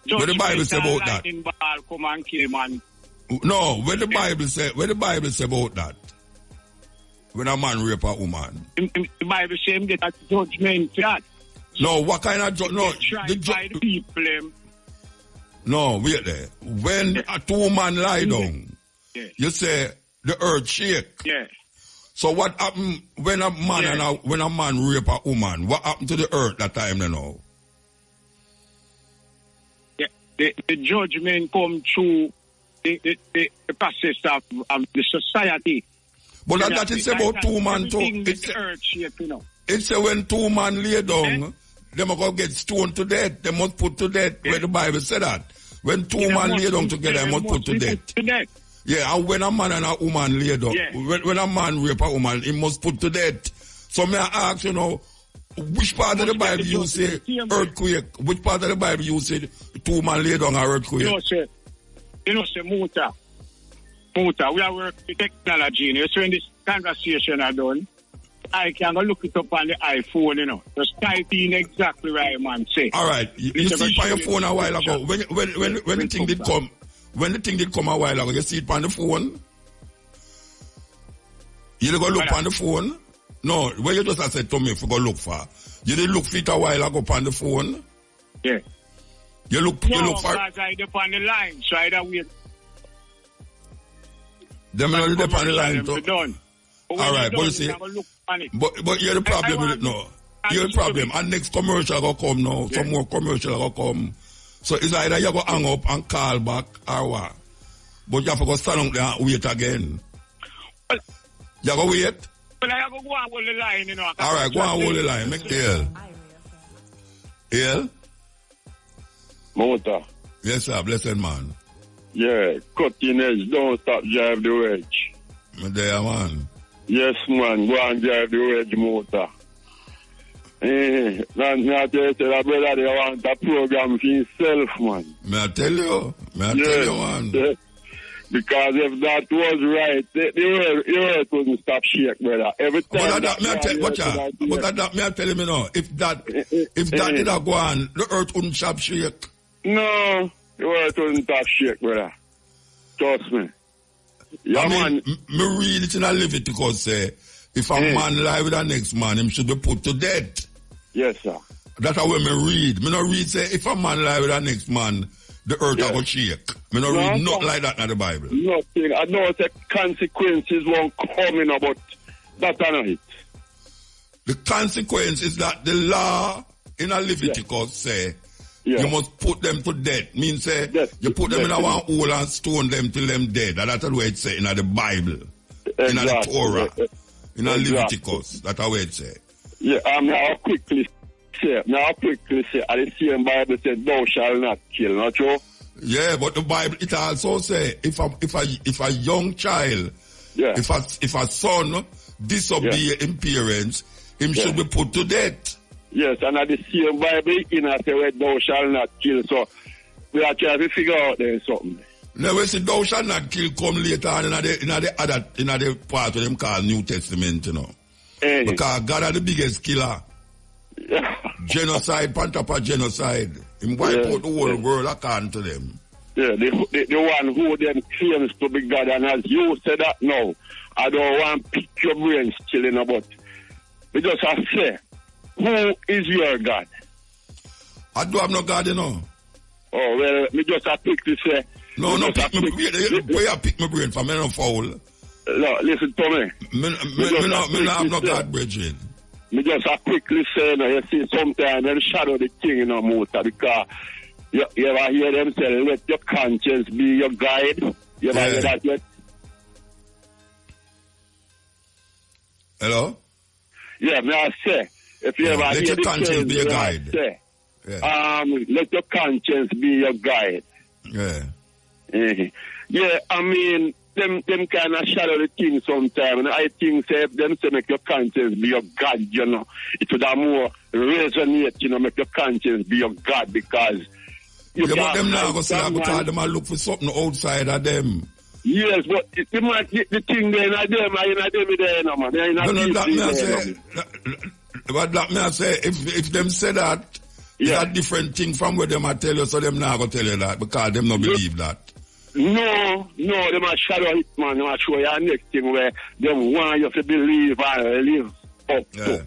Speaker 1: What the Bible say about that?
Speaker 9: Come and kill man.
Speaker 1: No, what the Bible say about that? When a man rape a woman.
Speaker 9: The Bible say him get a judgment for that.
Speaker 1: No, what kind of judgment? No,
Speaker 9: the people.
Speaker 1: No, wait there. When a two man lie down, you say the earth shake.
Speaker 9: Yeah.
Speaker 1: So what happened when a man when a man rape a woman? What happened to the earth that time now?
Speaker 9: The judgment come through the process of the society.
Speaker 1: But that is about two man too. It's when two man lay down, they must go get stoned to death. They must put to death. Where the Bible said that. When two man lay down together, they must put to death. Yeah, and when a man and a woman lay down, when a man rape a woman, he must put to death. So may I ask, which part of the Bible you say earthquake? Which part of the Bible you say two man lay down an earthquake?
Speaker 9: You know, Muta, we are working with technology. So when this conversation are done, I can go look it up on the iPhone, Just type in exactly what I man say.
Speaker 1: All right. You see it on your phone a while ago. When the thing did come, a while ago, you see it on the phone? You go look on the phone? No, when you just said to me if you go look for. You didn't look for it a while ago on the phone?
Speaker 9: Yeah.
Speaker 1: You look for
Speaker 9: because I dip on the line, so I don't wait.
Speaker 1: Them not dip on the line too.
Speaker 9: Done.
Speaker 1: All right, but you see, but you're the problem with it now. You're the problem. And next commercial will come now. Yeah. Some more commercial will come. So it's either you go hang up and call back or what. But you have to go stand up there and wait again. Well, you go wait?
Speaker 9: Well, I have to go and hold the line,
Speaker 1: All right, go and hold the line. Make the L.
Speaker 10: Mota.
Speaker 1: Yes, sir. Blessed man.
Speaker 10: Yeah, Cuttin edge, don't stop drive the wedge.
Speaker 1: There, man.
Speaker 10: Yes, man, go and drive the wedge, Mota. Now, I tell you, that brother, they want a program for himself, man.
Speaker 1: May I tell you? Man.
Speaker 10: Yeah. Because if that was right, the earth wouldn't stop shake, brother. Every time.
Speaker 1: But may I tell you now, if that did not go on, the earth wouldn't stop shake.
Speaker 10: No, the earth wouldn't stop shake, brother. Trust me. Yeah,
Speaker 1: me read it in a Leviticus say, If a man lie with the next man, him should be put to death.
Speaker 10: Yes, sir.
Speaker 1: That's how me read. Me no read say if a man lie with the next man, the earth will shake. Me no read nothing like that in the Bible.
Speaker 10: Nothing. I know the consequences won't come in, but that's not it.
Speaker 1: The consequence is that the law in a Leviticus say you must put them to death. Means say you put them in a one hole and stone them till them dead. And that's the way it say in the Bible, in the Torah, in a Leviticus. That's how it say.
Speaker 10: Yeah, I'll quickly say, at the same Bible said, "Thou shalt not kill," not true?
Speaker 1: Yeah, but the Bible it also say if a young child, if a son disobey his parents, him should be put to death.
Speaker 10: Yes, and at the same Bible in a say, "Thou shalt not kill." So we are trying to figure out there something.
Speaker 1: Now we say thou shalt not kill come later on in the part of them called New Testament, you know. Because God is the biggest killer. Genocide, on top of genocide. Him wipe out the whole world according to them.
Speaker 10: Yeah, the one who then claims to be God, and as you said that now, I don't want to pick your brains chilling about. We just have to say, who is your God?
Speaker 1: I don't have no God, you know.
Speaker 10: Oh, well, me just have to pick to say.
Speaker 1: No, pick my brain. Where you pick my brain from? Me no foul.
Speaker 10: No, listen to me.
Speaker 1: Me no have no God, brethren.
Speaker 10: Me just a quickly say, you see, sometimes they shadow the king in a motor because you ever hear them say, let your conscience be your guide. You ever hear that yet?
Speaker 1: Hello?
Speaker 10: Yeah, may I say, if you ever hear the conscience be your guide. Say, let your conscience be your guide.
Speaker 1: Yeah.
Speaker 10: Yeah, I mean, them kind of shadow the thing sometimes. And I think say if them say make your conscience be your God, you know, it would have more resonate, you know, make your conscience be your God because you
Speaker 1: but them now go say that because them look for something outside of them.
Speaker 10: Yes, but the thing there in them, there, no man.
Speaker 1: But that me I say, if them say that, it's a different thing from what them I tell you, so them now go tell you that because them not believe that.
Speaker 10: No, them a shadow it, man. Them a show you next thing where them want you to believe and live up to.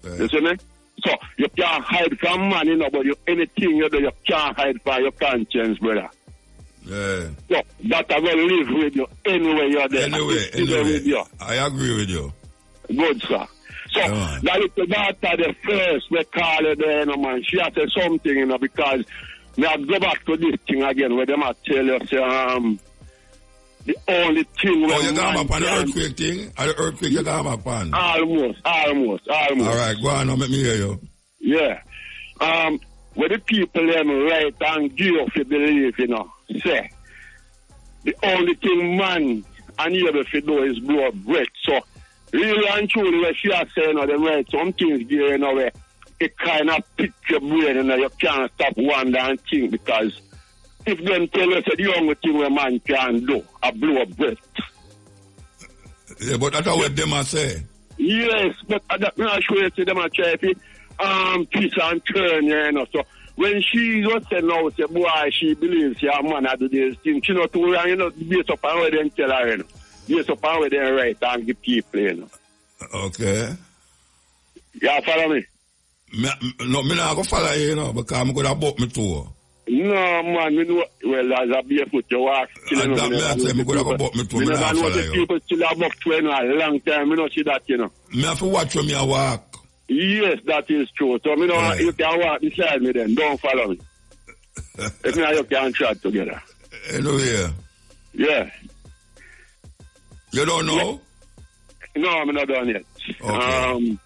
Speaker 10: You see me? So, you can't hide from man, you know, but anything you do, you can't hide from your conscience, brother.
Speaker 1: Yeah.
Speaker 10: So, that I will live with you anyway you're there.
Speaker 1: Anyway.
Speaker 10: With you.
Speaker 1: I agree with you.
Speaker 10: Good, sir. So, that little daughter, the first, we call her there, you know, man. She has said something, you know, because we have to go back to this thing again where they might tell you, say, the only thing...
Speaker 1: Oh, you got up on the earthquake thing? Or the earthquake you got up on?
Speaker 10: Almost.
Speaker 1: All right, go on, let me hear you.
Speaker 10: Yeah. Where the people them right and give if you believe, you know, say, the only thing man and able to do is blow breath. So, really and truly, what she has said, you know, them right, some things there, you know, where it kind of pick your brain, you know, you can't stop wonder and think because if them tell us that the only thing a man can do, a blow a breath.
Speaker 1: Yeah, but that's what them are say.
Speaker 10: Yes, but I'm not sure you see them are try to twist and turn, you know. So when she just said now, say, boy, she believes she a man to do this thing, she not to, you know, based upon what they tell her, you know. Based upon what they write and give people, you know.
Speaker 1: Okay.
Speaker 10: You follow me?
Speaker 1: No, me not go follow you, you know, because I'm going to book me too.
Speaker 10: No, man, you know, well, as a barefoot, you walk.
Speaker 1: And that me I say, I'm going to go book me too, me not follow you.
Speaker 10: People still have booked for a long time, you know, see that, you know.
Speaker 1: Me have to watch when me I walk.
Speaker 10: Yes, that is true. So, you know, you can walk beside me then, don't follow me. If not, you can chat together.
Speaker 1: Anyway.
Speaker 10: Yeah.
Speaker 1: You don't know?
Speaker 10: No, I'm not done yet.
Speaker 1: Okay.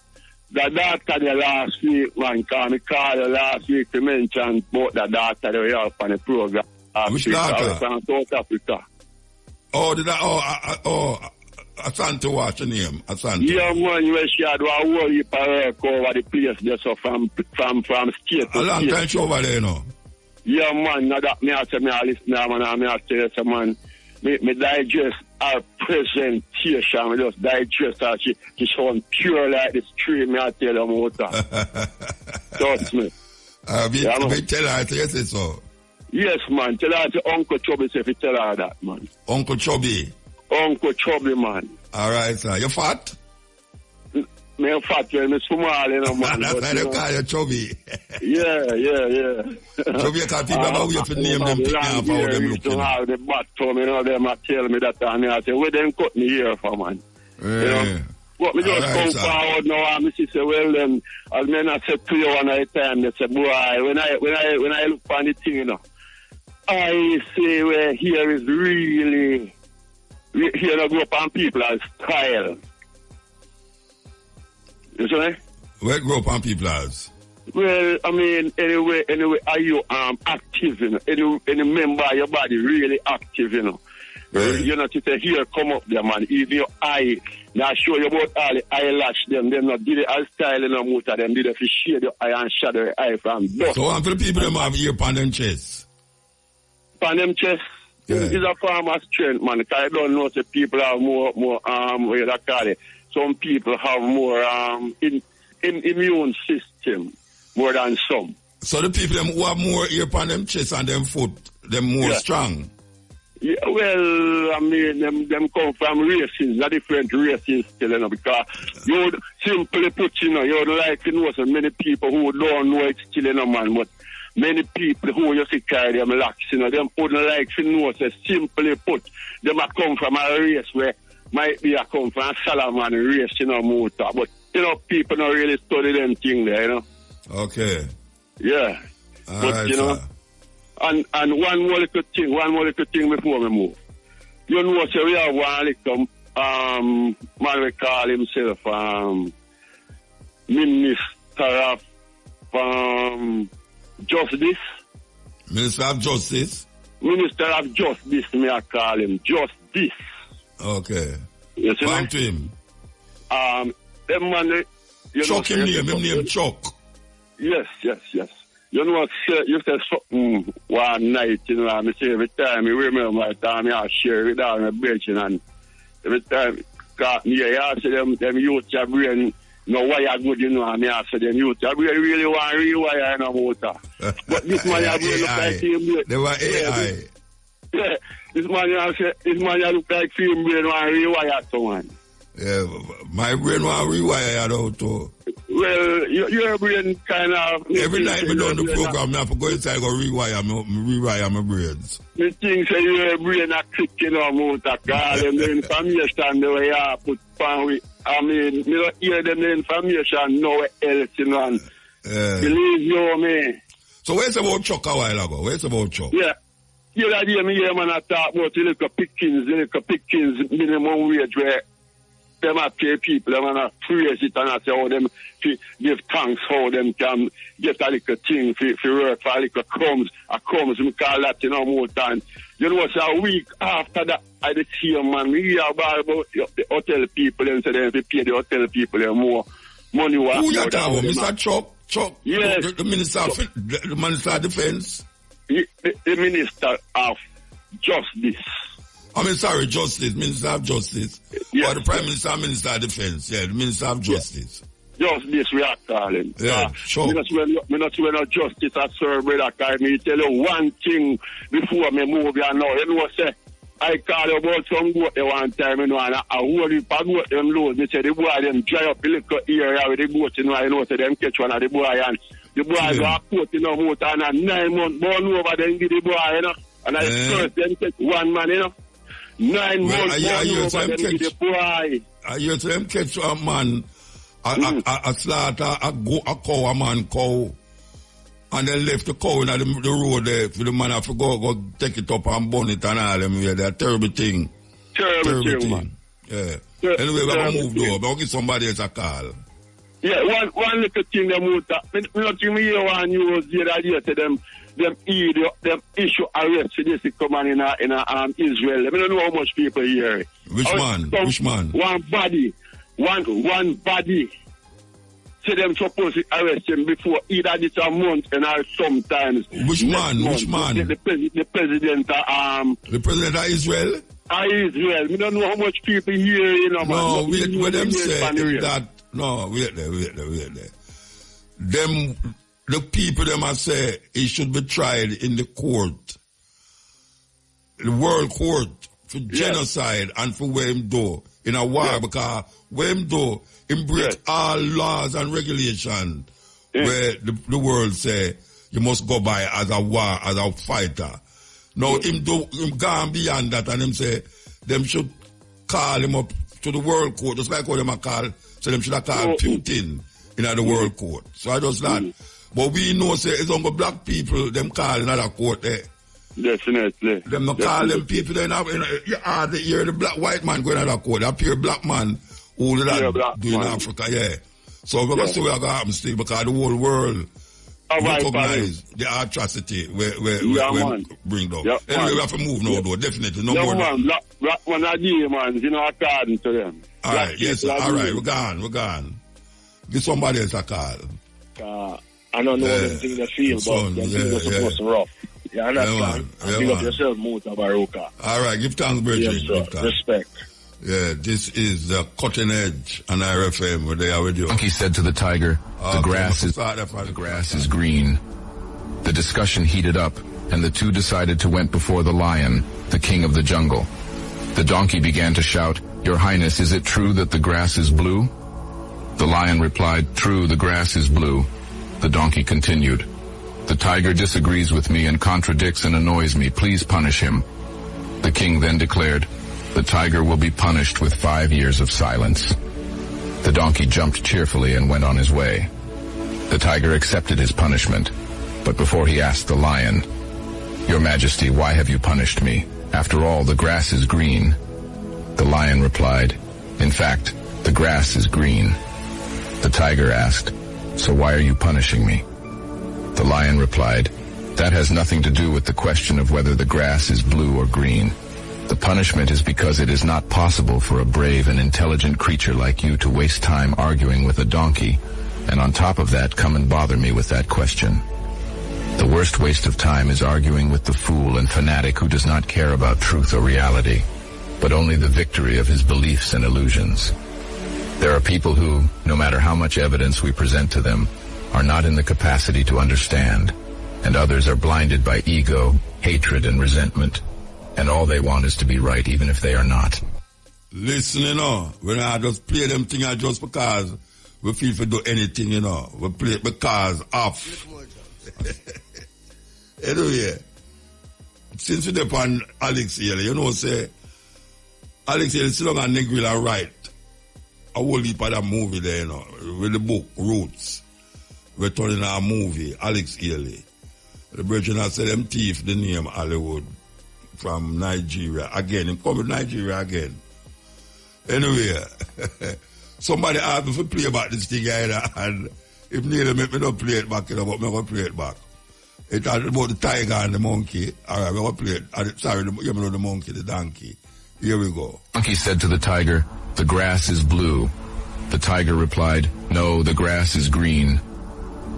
Speaker 10: The doctor the last week, man, called me last week to mention about the doctor that we have on the program.
Speaker 1: Which doctor?
Speaker 10: From South Africa.
Speaker 1: Oh, Asante, what's your name? Asante.
Speaker 10: Yeah, man, where she had a whole heap of work over the place there, so from state to
Speaker 1: a long time she over there, you know?
Speaker 10: Yeah, man, now that me I say me I listen now, man, I tell you, so, man, me digest her presentation, me just digest her, she sound pure like the stream, me I tell you, motor. Trust me.
Speaker 1: We tell her to say so.
Speaker 10: Yes, man, tell her to Uncle Chubby, if you tell her that, man.
Speaker 1: Uncle Chubby?
Speaker 10: Uncle Chubby, man.
Speaker 1: All right, sir. You fat?
Speaker 10: me fat when me small, you know, man.
Speaker 1: That's why they call you chubby.
Speaker 10: Yeah.
Speaker 1: Chubby, because people about you to name them, pick me up how them looking.
Speaker 10: Have the bat for me, you know, them tell me that, and I say, where them cut me here for, man?
Speaker 1: Yeah.
Speaker 10: You know? But me just come forward now, and me say, well, then, as men I said to you one at a time, they say, boy, when I look on the thing, you know, I say, well, here is really, here I grow up on people as style. You see me?
Speaker 1: Where grow up on people as?
Speaker 10: Well, I mean, anyway, are you active, you know? Any member of your body really active, you know? Yeah. You know, to say, here, come up there, man. Even your eye, now show you about all the eyelash, them not did it as style in a motor, them did it for shade your eye and shadow your eye from dust.
Speaker 1: So, for the people them have ear on them chest?
Speaker 10: On them chest? Yeah. It's a form of strength, man. Because I don't know if people have more, what you call it. Some people have more, immune system, more than some.
Speaker 1: So the people them who have more ear on them chest and them foot, them more strong?
Speaker 10: Yeah, well, I mean, them come from races, a different races still, you know, because you would simply put, you know, you would like to know so many people who don't know it still, you know, man, but many people who you see carry them locks, you know, them wouldn't like to know, so simply put, them a come from a race where might be a come from a Solomon race, you know, motor, but, you know, people don't really study them thing there, you know.
Speaker 1: Okay.
Speaker 10: Yeah.
Speaker 1: All
Speaker 10: but,
Speaker 1: right,
Speaker 10: you know,
Speaker 1: sir.
Speaker 10: And one more little thing before we move. You know, so we have one little, man, we call himself, Minister of, Justice.
Speaker 1: Minister of Justice?
Speaker 10: Minister of Justice, me I call him. Justice.
Speaker 1: Okay.
Speaker 10: You see
Speaker 1: Point to him.
Speaker 10: Them man, you
Speaker 1: Chuck
Speaker 10: know,
Speaker 1: him name Chuck.
Speaker 10: Yes. You know what, you said something one night, you know, I say every time I remember my time I share it down my bench and every time got me, I say them youth your brain, no wire good, you know, and I say them youth your brain really want to rewire in a motor. But this man your brain look like him.
Speaker 1: They were AI.
Speaker 10: Yeah, this man look like him brain want to rewire someone.
Speaker 1: Yeah, my brain want to rewire it out too.
Speaker 10: Well, your brain kind of...
Speaker 1: Every night we done the program, I have to go inside and go rewire my brains.
Speaker 10: The thing say your brain are clicking on motor car, and the information the way you put on. I mean, you don't hear them the information nowhere else, you know, and believe you me.
Speaker 1: So where's about Chuck a while ago? Where's about Chuck?
Speaker 10: Yeah. You know, me hear man I talk about the little pickings minimum wage where them a pay people, them a praise it and I say how them give thanks, how them can get a little thing for work for a little crumbs, we call that, you know, more time. You know, so a week after that, I did see a man, we hear about the hotel people and say they pay the hotel people more money.
Speaker 1: Who you talking about, Mr. Chuck?
Speaker 10: Yes.
Speaker 1: The Minister of Defense?
Speaker 10: The Minister of Justice.
Speaker 1: I mean, sorry, Justice, Minister of Justice.
Speaker 10: Yes.
Speaker 1: Or the Prime Minister, Minister of Defense. Yeah, the Minister of Justice.
Speaker 10: Justice, we are calling.
Speaker 1: Yeah, sure.
Speaker 10: Me not swear no justice at Sir Brother, because me tell you one thing before me move here now. You know, say, I call about some goat there one time, you know, and a whole heap of goat them loads. They say the boy them dry up the little area with the goat, you know, say them catch one of the boy, and the boy go put, you know, motor, and a 9 month born over them give the boy, you know, and I first them catch one man, you know. 9 months born over them give the boy.
Speaker 1: I hear them catch a man, a slaughter, a cow, a man cow, and then left the cow in the road there for the man have to go take it up and burn it and all them. Yeah, they're terrible thing. Terrible thing, man. Yeah. Anyway, we're going to move though. We'll give somebody else a call.
Speaker 10: Yeah, one little thing them out there. Not me hear one news the other day to them issue arrest for this command in Israel. I don't know how much people hear it.
Speaker 1: Which man?
Speaker 10: One body. So them supposed to arrest him before either this a month and or sometimes.
Speaker 1: Which man?
Speaker 10: The president
Speaker 1: the president of Israel?
Speaker 10: Israel. We don't know how much people hear, you know, man.
Speaker 1: No, wait them say that. No, wait there. Them, the people them a say he should be tried in the court, the world court, for genocide and for where him do. in a war because when him do, him break all laws and regulations where the world say you must go by as a war, as a fighter. Now him gone beyond that and him say them should call him up to the world court, just like how them a call, so them should have called Putin in the world court. So I just that. But we know say it's only black people them call another court there.
Speaker 10: Definitely.
Speaker 1: Them not call them people then you hardly hear the black white man going another court. That pure black man who did that do in Africa, So we're going to see what happens still because the whole world recognize the atrocity where bring down. Anyway, we have to move now though, definitely. No more.
Speaker 10: Black man are demons, according to them.
Speaker 1: Alright, yes, alright, we're gone. Give somebody else a call.
Speaker 11: I don't know them things they feel, but them things are supposed to rough. You understand? Big up yourself, Mutabaruka.
Speaker 1: Alright, give thanks, Bridget.
Speaker 11: Yes, sir. Respect.
Speaker 1: Yeah, this is the Cuttin Edge on RFM where they are with you.
Speaker 12: Donkey said to the tiger, the grass is green. The discussion heated up, and the two decided to went before the lion, the king of the jungle. The donkey began to shout, "Your Highness, is it true that the grass is blue?" The lion replied, "True, the grass is blue." The donkey continued, "The tiger disagrees with me and contradicts and annoys me. Please punish him." The king then declared, "The tiger will be punished with 5 years of silence." The donkey jumped cheerfully and went on his way. The tiger accepted his punishment, but before he asked the lion, "Your Majesty, why have you punished me? After all, the grass is green." The lion replied, "In fact, the grass is green." The tiger asked, "So why are you punishing me?" The lion replied, "That has nothing to do with the question of whether the grass is blue or green. The punishment is because it is not possible for a brave and intelligent creature like you to waste time arguing with a donkey, and on top of that come and bother me with that question. The worst waste of time is arguing with the fool and fanatic who does not care about truth or reality, but only the victory of his beliefs and illusions. There are people who, no matter how much evidence we present to them, are not in the capacity to understand, and others are blinded by ego, hatred, and resentment, and all they want is to be right even if they are not."
Speaker 1: Listen, when I just play them things just because we feel to do anything, we play it because of. Anyway, since we're upon Alex here, say, Alex here is still on Negrilla right. A whole heap of that movie there, with the book, Roots. We're turning our movie, Alex Haley. The brethren have said them thief the name Hollywood from Nigeria. Again, him come with Nigeria again. Anyway, somebody asked me to play about this thing either, and if neither make me not play it back, but I'm going to play it back. It's about the tiger and the monkey. Alright, we're going to play it. Sorry, the monkey, the donkey. Here we go.
Speaker 12: Donkey said to the tiger, "The grass is blue." The tiger replied, "No, the grass is green."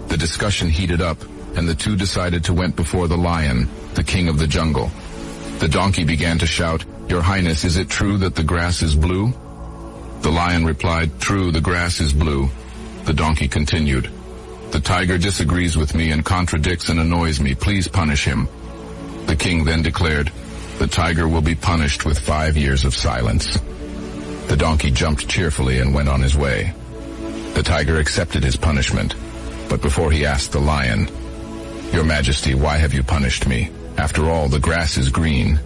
Speaker 12: The discussion heated up, and the two decided to went before the lion, the king of the jungle. The donkey began to shout, "Your Highness, is it true that the grass is blue?" The lion replied, "True, the grass is blue." The donkey continued, "The tiger disagrees with me and contradicts and annoys me. Please punish him." The king then declared, "The tiger will be punished with 5 years of silence." The donkey jumped cheerfully and went on his way. The tiger accepted his punishment, but before he asked the lion, "Your Majesty, why have you punished me? After all, the grass is green."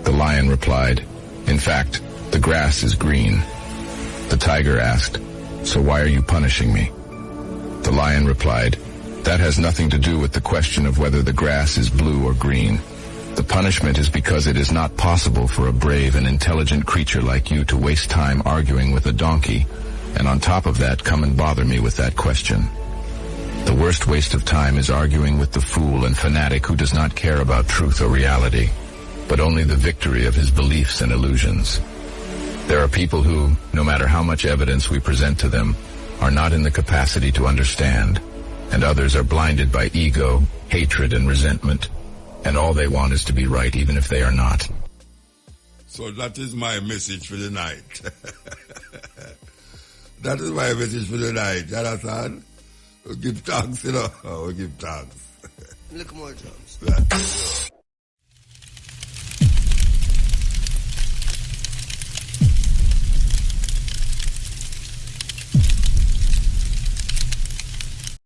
Speaker 12: The lion replied, "In fact, the grass is green." The tiger asked, "So why are you punishing me?" The lion replied, "That has nothing to do with the question of whether the grass is blue or green. The punishment is because it is not possible for a brave and intelligent creature like you to waste time arguing with a donkey, and on top of that come and bother me with that question. The worst waste of time is arguing with the fool and fanatic who does not care about truth or reality, but only the victory of his beliefs and illusions. There are people who, no matter how much evidence we present to them, are not in the capacity to understand, and others are blinded by ego, hatred, and resentment, and all they want is to be right even if they are not."
Speaker 1: So that is my message for the night. That is my message for the night. You understand? We give thanks, we give thanks.
Speaker 13: Look more drums.